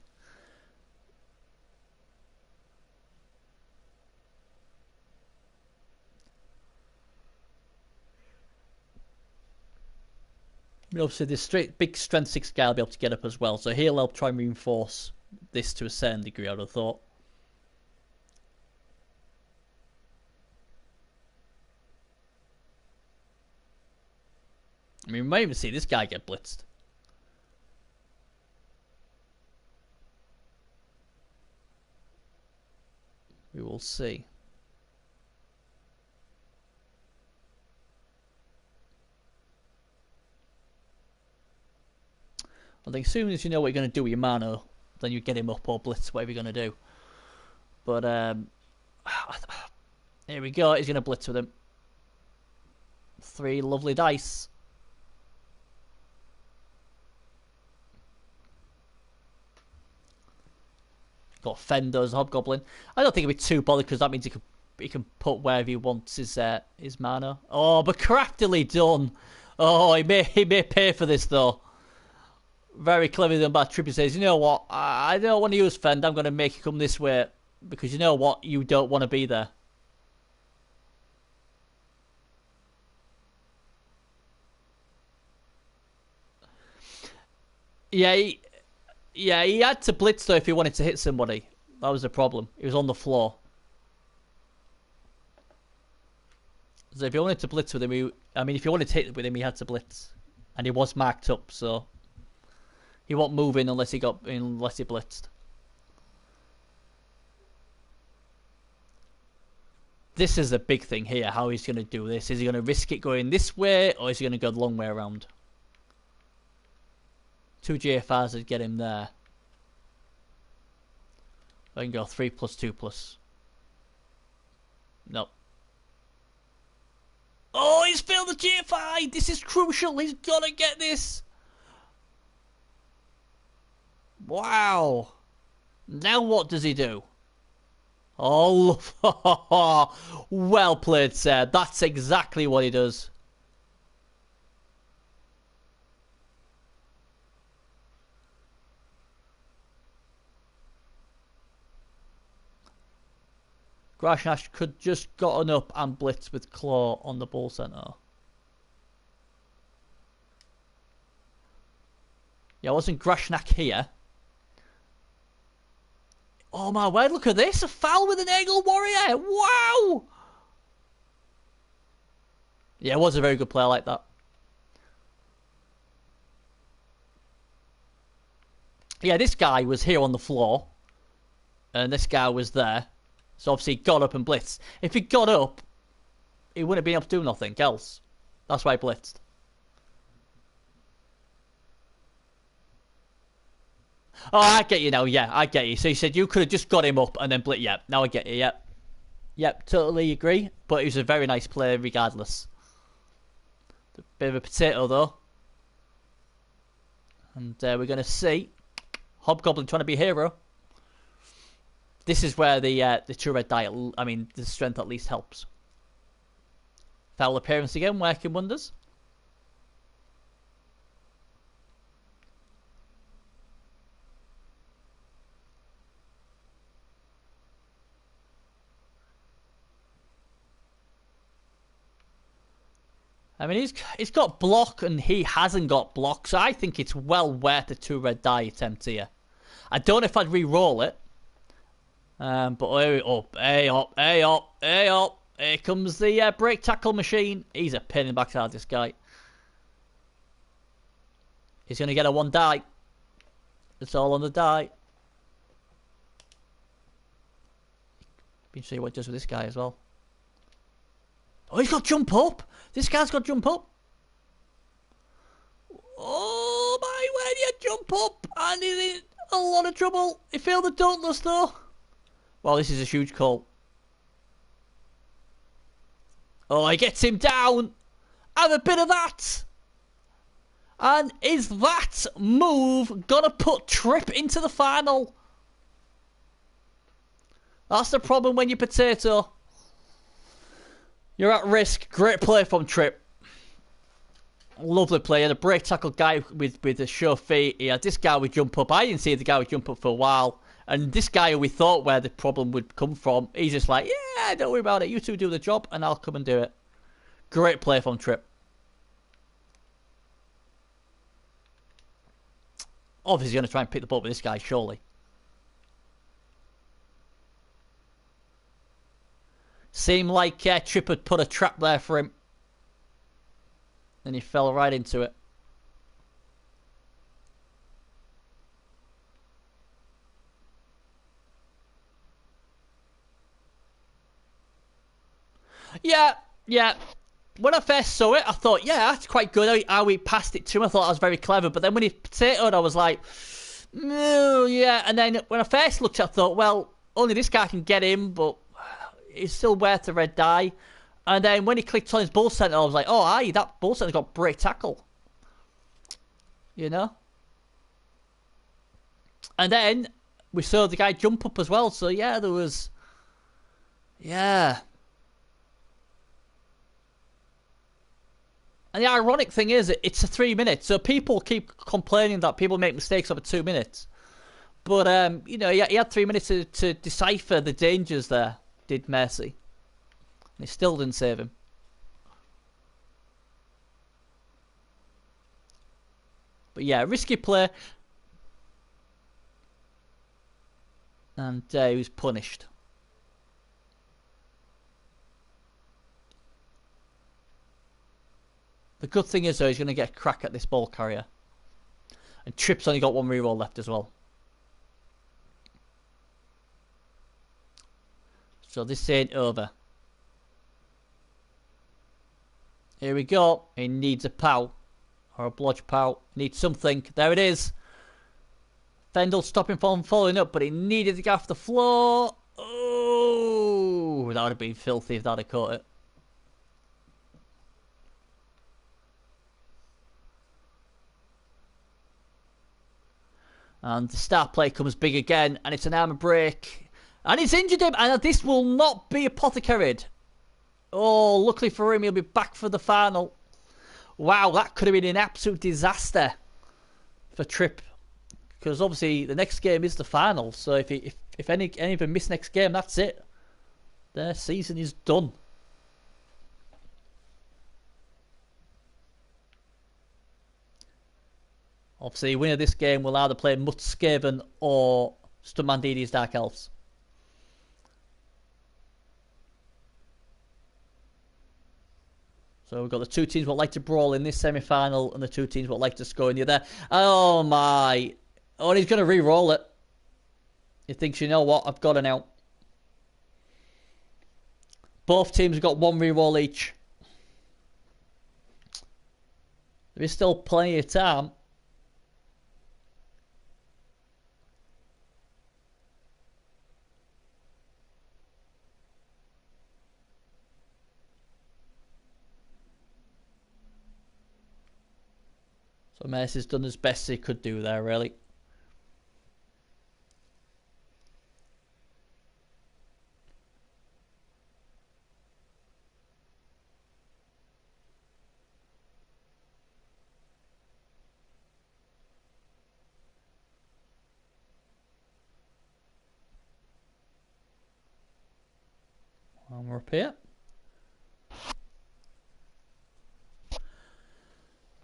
Speaker 1: I mean, obviously, this big strength 6 guy will be able to get up as well, so he'll help try and reinforce this to a certain degree, I would have thought. I mean, we might even see this guy get blitzed. We will see. I think as soon as you know what you're going to do with your mana, then you get him up or blitz, whatever you're going to do. But here we go. He's going to blitz with him. 3 lovely dice. Got Fender's Hobgoblin. I don't think he'll be too bothered because that means he can put wherever he wants his mana. Oh, but craftily done. Oh, he may pay for this though. Very clever done by Trippy. Says, you know what? I don't want to use Fend. I'm going to make you come this way because you know what? You don't want to be there. Yeah, he had to blitz though if he wanted to hit somebody. That was the problem. He was on the floor. So if he wanted to blitz with him, if he wanted to hit with him, he had to blitz, and he was marked up, so he won't move in unless he blitzed. This is the big thing here. How he's going to do this? Is he going to risk it going this way, or is he going to go the long way around? 2 GFRs would get him there. I can go 3+2+. Nope. Oh, he's failed the GFI! This is crucial! He's gotta get this! Wow! Now what does he do? Oh, well played, sir. That's exactly what he does. Grashnash could just gotten up and blitz with Claw on the ball center. Yeah, wasn't Grashnak here? Oh my word, look at this! A foul with an Eagle Warrior! Wow! Yeah, it was a very good play, I like that. Yeah, this guy was here on the floor. And this guy was there. So obviously he got up and blitzed. If he got up, he wouldn't have been able to do nothing else. That's why he blitzed. Oh, I get you now. Yeah, I get you. So you said you could have just got him up and then blitz. Yep, now I get you. Yep. Yep, totally agree. But it was a very nice play regardless. A bit of a potato though. And we're going to see Hobgoblin trying to be hero. This is where the 2 red die, the strength at least helps. Foul appearance again, working wonders. I mean, he's got block and he hasn't got block, so I think it's well worth the 2 red die attempt here. I don't know if I'd re-roll it. But hey up. Here comes the brake tackle machine. He's a pain in the backside, this guy. He's going to get a 1 die. It's all on the die. Be interesting what it does with this guy as well. Oh, he's got jump up. This guy's got jump up. Oh my, when you jump up and he's in a lot of trouble. He failed the dauntless though. Well, this is a huge call. Oh, he gets him down. Have a bit of that. And is that move gonna put Trip into the final? That's the problem when you're potato. You're at risk. Great play from Trip. Lovely play. He had a brake tackle guy with a sure feet. He had this guy with jump up. I didn't see the guy with jump up for a while. And this guy who we thought where the problem would come from, he's just like, yeah, don't worry about it. You two do the job and I'll come and do it. Great play from Trip. Obviously going to try and pick the ball with this guy, surely. Seemed like Trip had put a trap there for him. And he fell right into it. Yeah. When I first saw it, I thought, yeah, that's quite good how he passed it to him. I thought that was very clever. But then when he potatoed, I was like, no, yeah. And then when I first looked at it, I thought, well, only this guy can get him, but it's still worth the red die. And then when he clicked on his bull center, I was like, oh, aye, that bull center's got brake tackle. You know? And then we saw the guy jump up as well. So, yeah, there was... Yeah. And the ironic thing is, it's a 3 minutes. So people keep complaining that people make mistakes over 2 minutes. But, you know, he had 3 minutes to decipher the dangers there, did Mercy. And he still didn't save him. But yeah, risky play. And he was punished. The good thing is, though, he's going to get a crack at this ball carrier. And Trip's only got 1 reroll left as well. So this ain't over. Here we go. He needs a pow. Or a blodge pow. Needs something. There it is. Fendel stopping from following up, but he needed to get off the floor. Oh, that would have been filthy if that had caught it. And the star play comes big again, and it's an armor break. And it's injured him, and this will not be apothecaried. Oh, luckily for him, he'll be back for the final. Wow, that could have been an absolute disaster for Trip. Because obviously the next game is the final. So if any of them miss next game, that's it. Their season is done. Obviously, winner of this game will either play Mutskaven or Stumandidi's Dark Elves. So we've got the 2 teams what like to brawl in this semi-final and the 2 teams what like to score in the other. Oh my. Oh, and he's going to re-roll it. He thinks, you know what, I've got it now. Both teams have got 1 re-roll each. There is still plenty of time. So Mercy's done as best he could do there, really. And we're up here.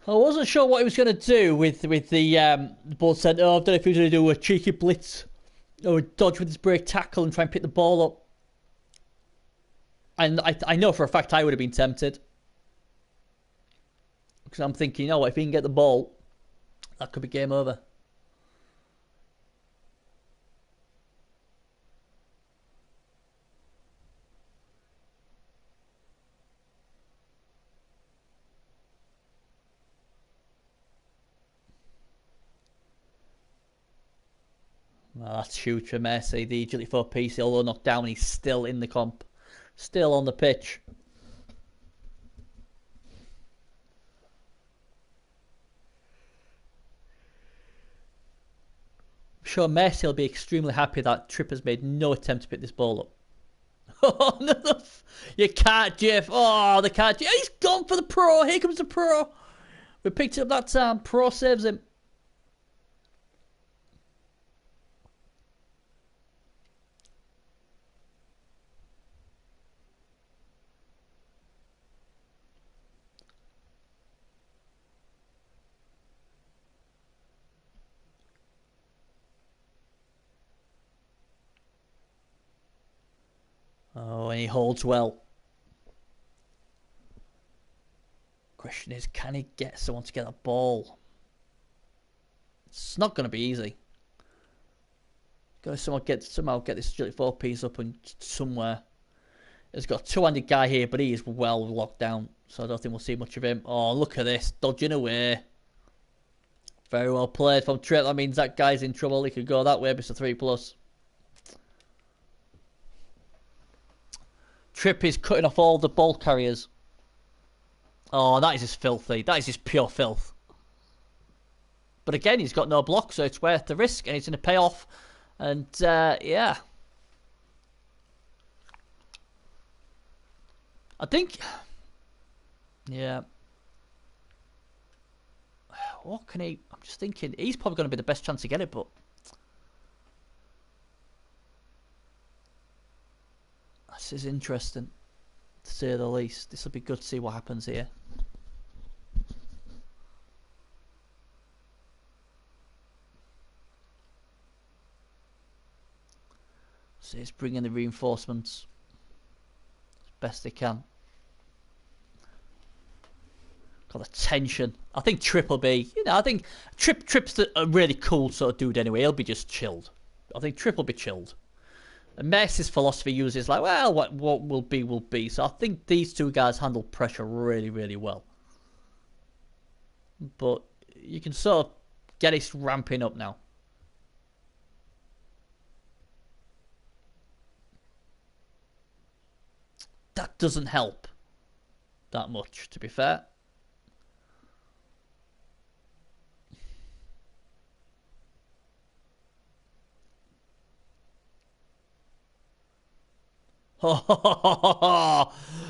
Speaker 1: I wasn't sure what he was going to do with the ball centre. Oh, I don't know if he was going to do a cheeky blitz or a dodge with his break tackle and try and pick the ball up. And I know for a fact I would have been tempted. Because I'm thinking, oh, if he can get the ball, that could be game over. Well, that's huge for Messi. The agility 4-piece, although knocked down, he's still in the comp. Still on the pitch. I'm sure Messi will be extremely happy that Tripper's made no attempt to pick this ball up. Oh, no. You can't, Jeff. Oh, they can't. He's gone for the pro. Here comes the pro. We picked it up that time. Pro saves him. Oh, and he holds well. Question is, can he get someone to get a ball? It's not going to be easy. Got to somehow get this agility 4-piece up and somewhere. He's got a two-handed guy here, but he is well locked down, so I don't think we'll see much of him. Oh, look at this, dodging away. Very well played from Trent. That means that guy's in trouble. He could go that way, Mr. 3+. Tripp is cutting off all the ball carriers. Oh, that is just filthy. That is just pure filth. But again, he's got no block, so it's worth the risk, and it's going to pay off. And, yeah. I think... Yeah. What can he... I'm just thinking, he's probably going to be the best chance to get it, but... This is interesting, to say the least. This will be good to see what happens here. So he's bringing the reinforcements as best they can. Got the tension. I think Tripp will be, I think Tripp's a really cool sort of dude anyway. He'll be just chilled. I think Tripp will be chilled. And Messi's philosophy uses like, well, what will be, will be. So I think these two guys handle pressure really, really well. But you can sort of get it ramping up now. That doesn't help that much, to be fair.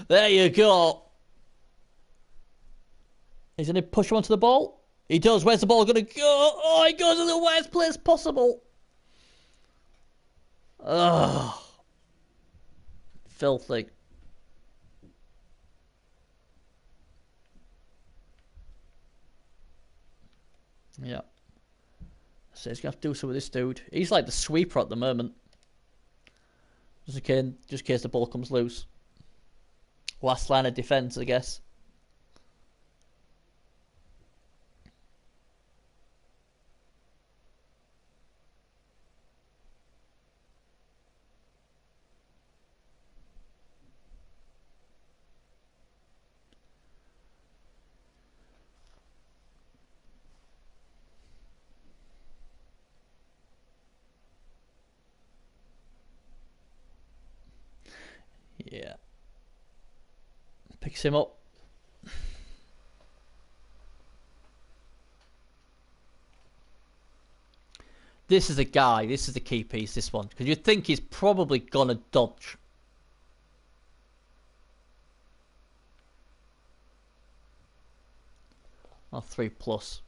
Speaker 1: There you go. He's going to push him onto the ball. He does. Where's the ball going to go? Oh, he goes to the worst place possible. Ugh. Filthy. Yeah. So he's going to have to do something with this dude. He's like the sweeper at the moment. Just in case the ball comes loose. Last line of defence, I guess. Yeah. Picks him up. This is a guy. This is the key piece, this one. Because you'd think he's probably going to dodge. Oh, 3+.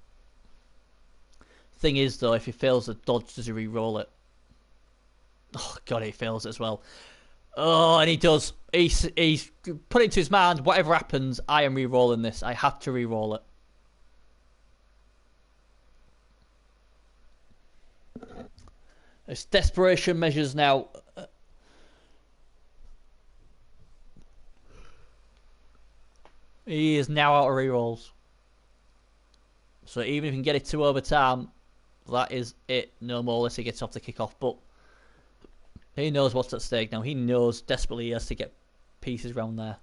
Speaker 1: Thing is, though, if he fails the dodge, does he re-roll it? Oh, God, he fails it as well. Oh, and he does. He's put it into his mind, whatever happens, I am re-rolling this. I have to re-roll it. It's desperation measures now. He is now out of rerolls. So even if he can get it to overtime, that is it. No more unless he gets off the kickoff. But he knows what's at stake now. He knows desperately he has to get pieces round there.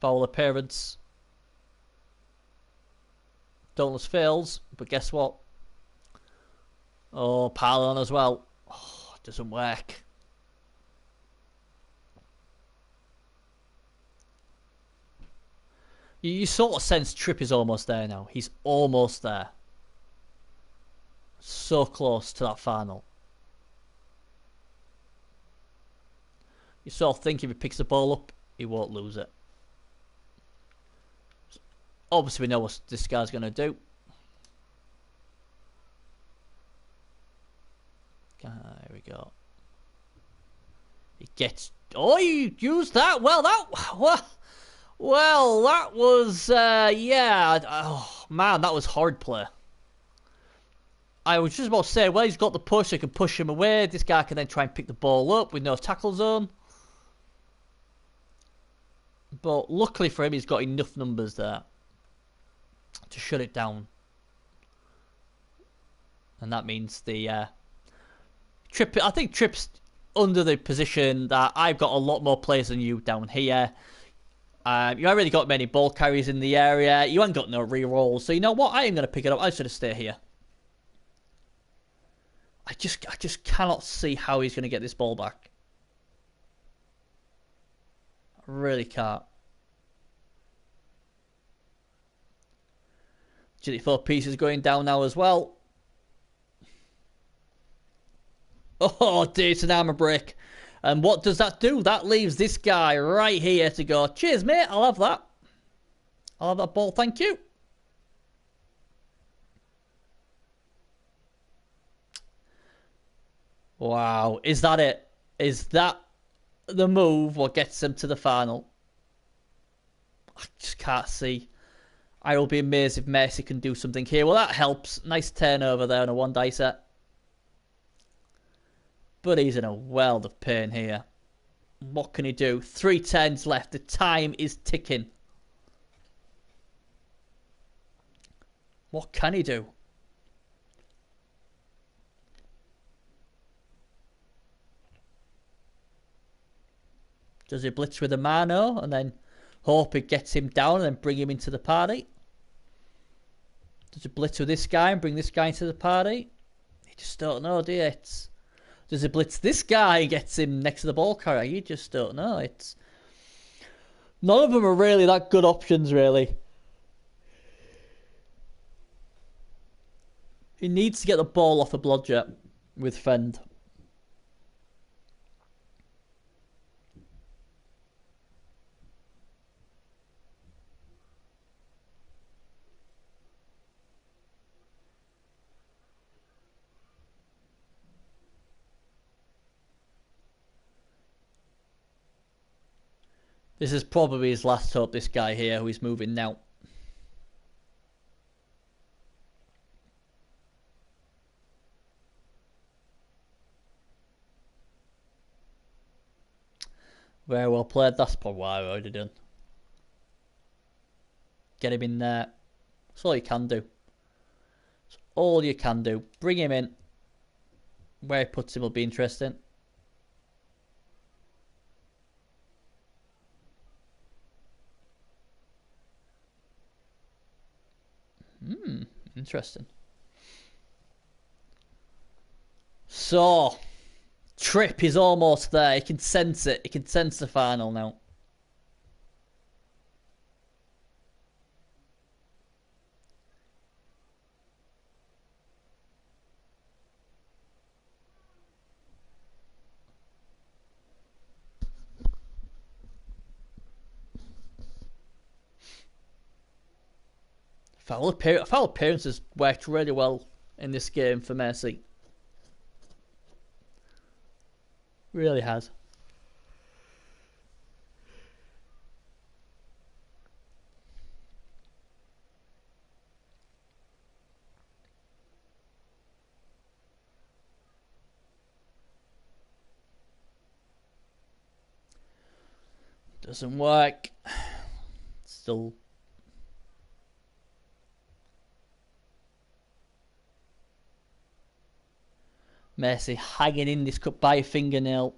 Speaker 1: Foul appearance. Donalds fails, but guess what? Oh, pile on as well. Oh, it doesn't work. You sort of sense Tripp is almost there now. He's almost there. So close to that final. You sort of think if he picks the ball up, he won't lose it. Obviously, we know what this guy's going to do. Here we go. He gets... Oh, you used that. Well, that was... yeah. Oh, man, that was hard play. I was just about to say, well, he's got the push, so he can push him away. This guy can then try and pick the ball up with no tackle zone. But luckily for him, he's got enough numbers there to shut it down. And that means the Tripp. I think Tripp's under the position that I've got a lot more players than you down here. You haven't really got many ball carriers in the area. You haven't got no re-rolls. So you know what? I am going to pick it up. I'm just going to stay here. I just cannot see how he's going to get this ball back. I really can't. GD4 pieces going down now as well. Oh, decent armor break. And what does that do? That leaves this guy right here to go, cheers, mate. I'll have that. I'll have that ball. Thank you. Wow. Is that it? Is that the move what gets them to the final? I just can't see. I will be amazed if Messi can do something here. Well, that helps. Nice turnover there on a one-dicer. But he's in a world of pain here. What can he do? 3 turns left. The time is ticking. What can he do? Does he blitz with a mano and then hope it gets him down and then bring him into the party? Does he blitz with this guy and bring this guy into the party? You just don't know, do you? Does he blitz this guy and gets him next to the ball carrier? You just don't know. None of them are really that good options, really. He needs to get the ball off a blodger with Fend. This is probably his last hope, this guy here, who is moving now. Very well played. That's probably what I would have done. Get him in there. That's all you can do. That's all you can do. Bring him in. Where he puts him will be interesting. Interesting. So, Tripp is almost there. He can sense it. He can sense the final now. Foul appearances worked really well in this game for Messi. Really has. Doesn't work. Still. Mercy hanging in this cup by a fingernail.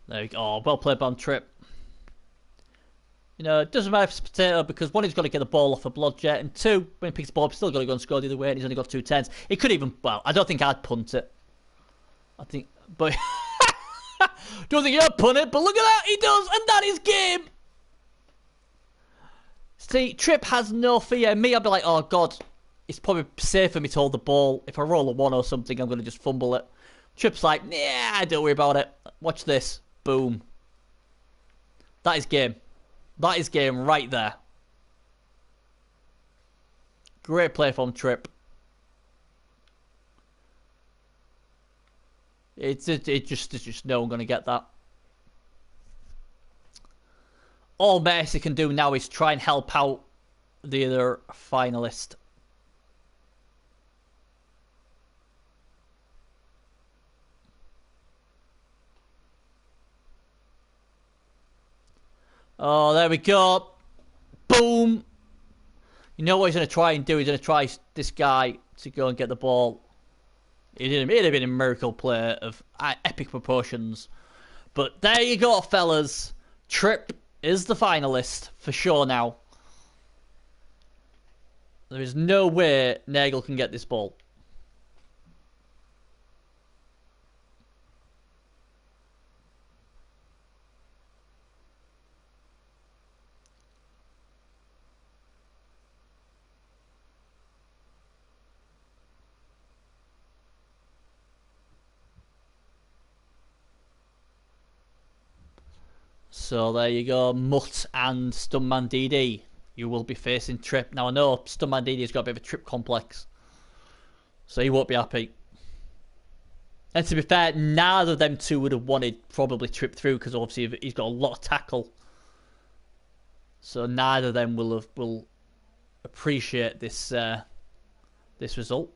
Speaker 1: There we go. Oh, well played on Trip. You know, it doesn't matter if it's potato because one, he's got to get the ball off a Blodgett, and two, when he picks the ball up, he's still got to go and score the other way, and he's only got 2 10s. He could even, well, I don't think I'd punt it. I think, but don't think I'd punt it, but look at that, he does, and that is game. See, Trip has no fear. Me, I'd be like, oh god, it's probably safe for me to hold the ball. If I roll a 1 or something, I'm going to just fumble it. Trip's like, yeah, don't worry about it. Watch this. Boom. That is game. That is game right there. Great play from Trip. It's just no one going to get that. All Messi can do now is try and help out the other finalist. Oh, there we go. Boom. You know what he's going to try and do? He's going to try this guy to go and get the ball. It'd have been a miracle play of epic proportions. But there you go, fellas. Trip is the finalist for sure now. There is no way Nagel can get this ball. So there you go, Mutt and Stuntman DD. You will be facing Trip. Now I know Stuntman DD's got a bit of a Trip complex, so he won't be happy. And to be fair, neither of them two would have wanted probably Trip through because obviously he's got a lot of tackle. So neither of them will appreciate this this result.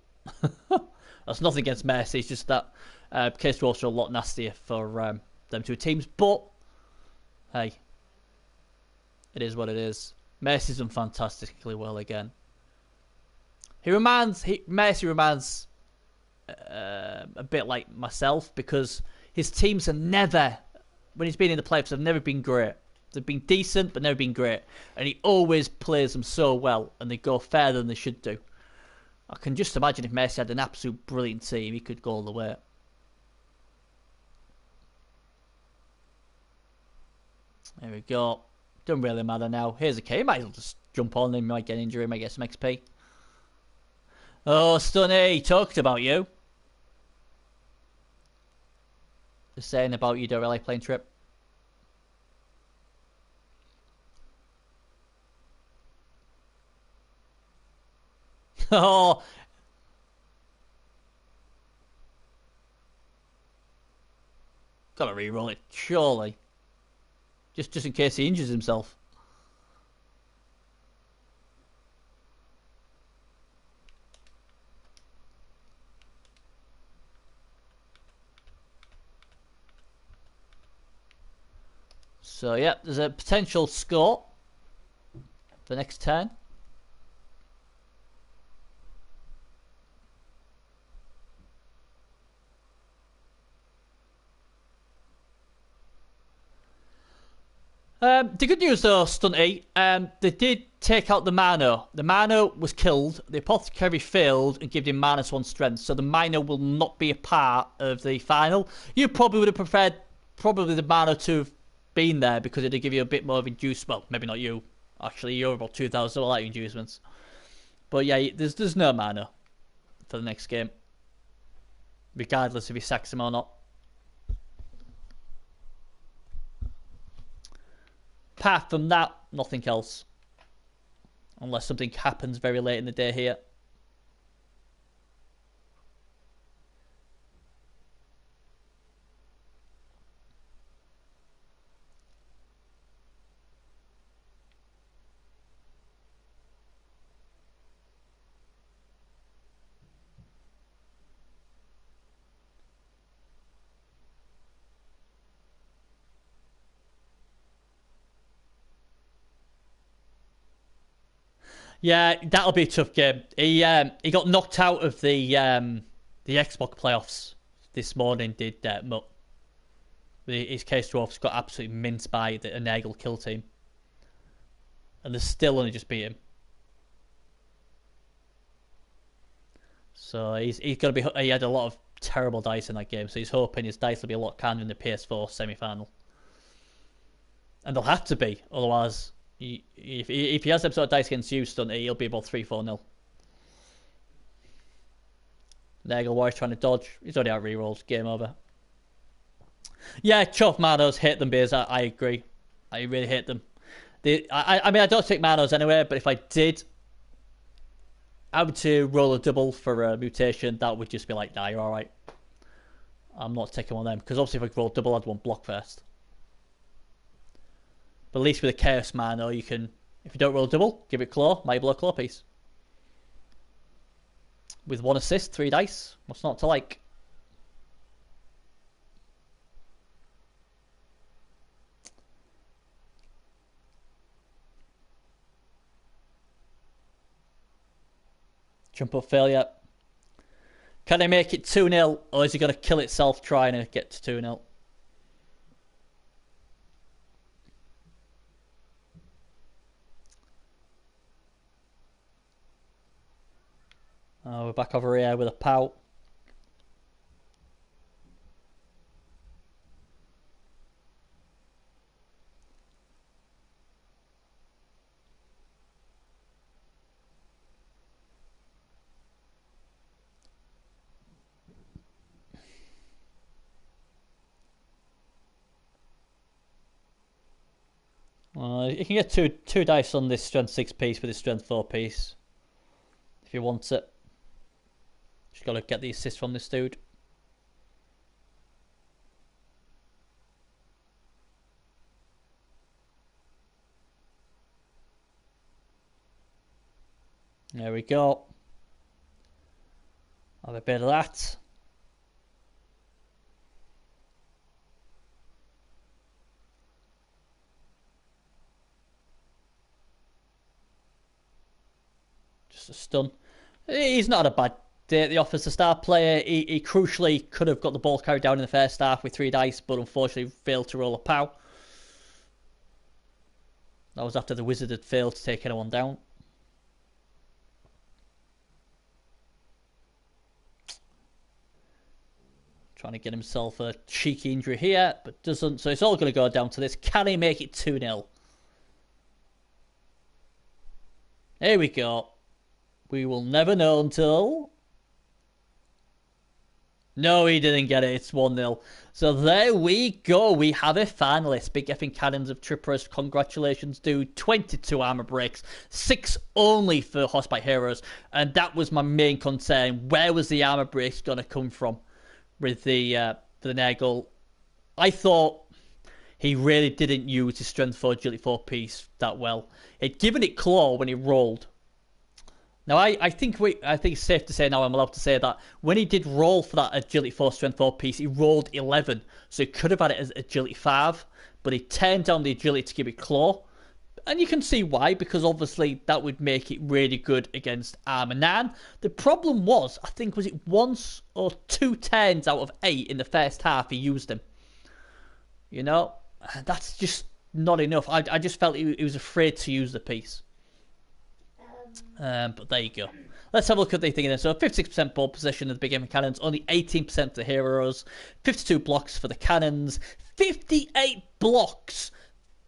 Speaker 1: That's nothing against Messi. It's just that case was also a lot nastier for them two teams, but. Hey, it is what it is. Messi's done fantastically well again. Messi reminds a bit like myself because his teams are never, when he's been in the playoffs, have never been great. They've been decent, but never been great. And he always plays them so well, and they go further than they should do. I can just imagine if Messi had an absolute brilliant team, he could go all the way. There we go. Doesn't really matter now. Here's a K. He might as well just jump on him. Might get an injury. Might get some XP. Oh, Stunny. Talked about you. Just saying about you don't really like playing Trip. Oh. Gotta re-roll it, surely. Just in case he injures himself. So, yeah, there's a potential score for the next turn. The good news though, Stunty, they did take out the Mano. The Mano was killed, the Apothecary failed and gave him -1 strength, so the Mano will not be a part of the final. You probably would have preferred probably the Mano to have been there because it'd give you a bit more of inducement. Well, maybe not you. Actually, you're about 2,000, so I like inducements. But yeah, there's no Mano for the next game. Regardless if he sacks him or not. Apart from that, nothing else. Unless something happens very late in the day here. Yeah, that'll be a tough game. He got knocked out of the Xbox playoffs this morning. Did Mutt? His case dwarfs got absolutely minced by the Nagel kill team, and they still only just beat him. So he's gonna be. He had a lot of terrible dice in that game, so he's hoping his dice will be a lot kinder in the PS4 semi-final. And they'll have to be, otherwise, if he has them sort of dice against Houston, he'll be about 3-4-0. Nagel Warriors trying to dodge. He's already out rerolls. Game over. Yeah, Chuff Manos hate them beers. I agree. I really hate them. I mean, I don't take Manos anyway, but if I did, I would to roll a double for a mutation. That would just be like, nah, you're alright. I'm not taking one of them, because obviously if I roll double, I'd want block first. But at least with a Chaos Mano, you can, if you don't roll double, give it claw, might blow a claw piece. With 1 assist, 3 dice. What's not to like? Jump up failure. Can they make it 2-0, or is he going to kill itself trying to get to 2-0? Oh, we're back over here with a pout. You can get two dice on this strength 6 piece with this strength 4 piece if you want it. Just got to get the assist from this dude. There we go. Have a bit of that. Just a stun. He's not a bad day at the office. A star player. He crucially could have got the ball carried down in the first half with 3 dice, but unfortunately failed to roll a pow. That was after the wizard had failed to take anyone down. Trying to get himself a cheeky injury here, but doesn't. So it's all going to go down to this. Can he make it 2-0? Here we go. We will never know until... No, he didn't get it. It's 1-0. So there we go. We have a finalist. Big effing cannons of Trippers. Congratulations, dude. 22 armor breaks. 6 only for Hospice Heroes. And that was my main concern. Where was the armor breaks going to come from with the Nagel? I thought he really didn't use his Strength 4 Agility 4 piece that well. He'd given it Claw when he rolled. Now, I think it's safe to say now, I'm allowed to say that when he did roll for that Agility 4 Strength 4 piece, he rolled 11. So he could have had it as Agility 5, but he turned down the Agility to give it Claw. And you can see why, because obviously that would make it really good against Armor 9. The problem was, I think, was it once or 2 turns out of 8 in the first half he used them. You know, that's just not enough. I just felt he was afraid to use the piece. But there you go. Let's have a look at the thing then. So 56% ball possession of the big game cannons, only 18% for the heroes, 52 blocks for the cannons, 58 blocks,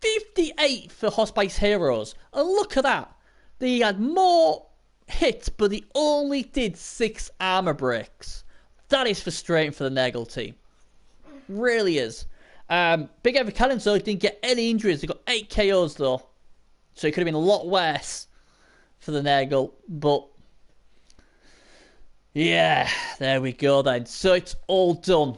Speaker 1: 58 for Hospice Heroes. And look at that. They had more hits, but they only did 6 armor breaks. That is frustrating for the Nagel team. Really is. Big Heavy Cannons though didn't get any injuries. They got 8 KOs though. So it could have been a lot worse for the Nagel, but yeah, there we go then. So it's all done.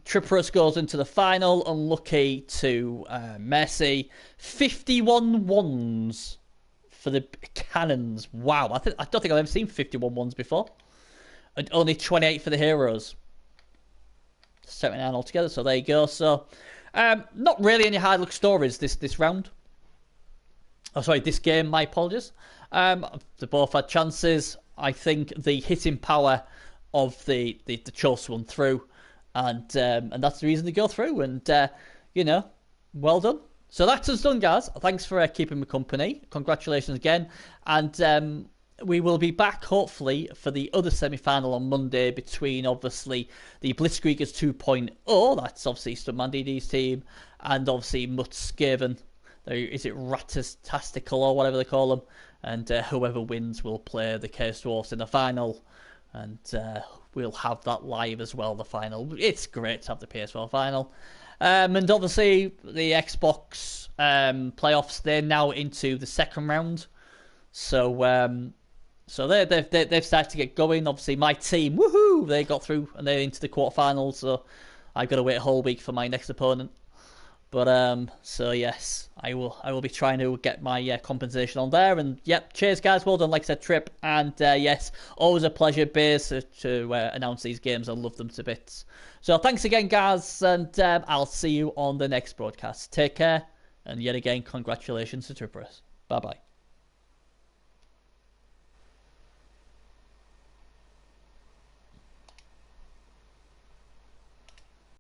Speaker 1: Trippers goes into the final, unlucky to Messi. 51 ones for the cannons. Wow, I don't think I've ever seen 51 ones before. And only 28 for the heroes. 79 altogether, so there you go. So, not really any hard luck stories this round. This game, my apologies. They both had chances. I think the hitting power of the Chelsea won through, and that's the reason they go through. And well done. So that's us done, guys. Thanks for keeping me company. Congratulations again, and we will be back hopefully for the other semi-final on Monday between obviously the Blitzkriegers 2.0. That's obviously Mandidi's team, and obviously Mutskaven. Is it Ratastastical or whatever they call them? And whoever wins will play the Chaos Dwarfs in the final. And we'll have that live as well, the final. It's great to have the PS4 final. And obviously, the Xbox playoffs, they're now into the second round. So they've started to get going. Obviously, my team, woohoo, they got through and they're into the quarterfinals. So I've got to wait a whole week for my next opponent. But so yes, I will be trying to get my compensation on there. And yep, cheers guys, well done. Like I said, Trip, and yes, always a pleasure, Beers, to announce these games. I love them to bits. So thanks again, guys, and I'll see you on the next broadcast. Take care, and yet again, congratulations to Trippers. Bye bye.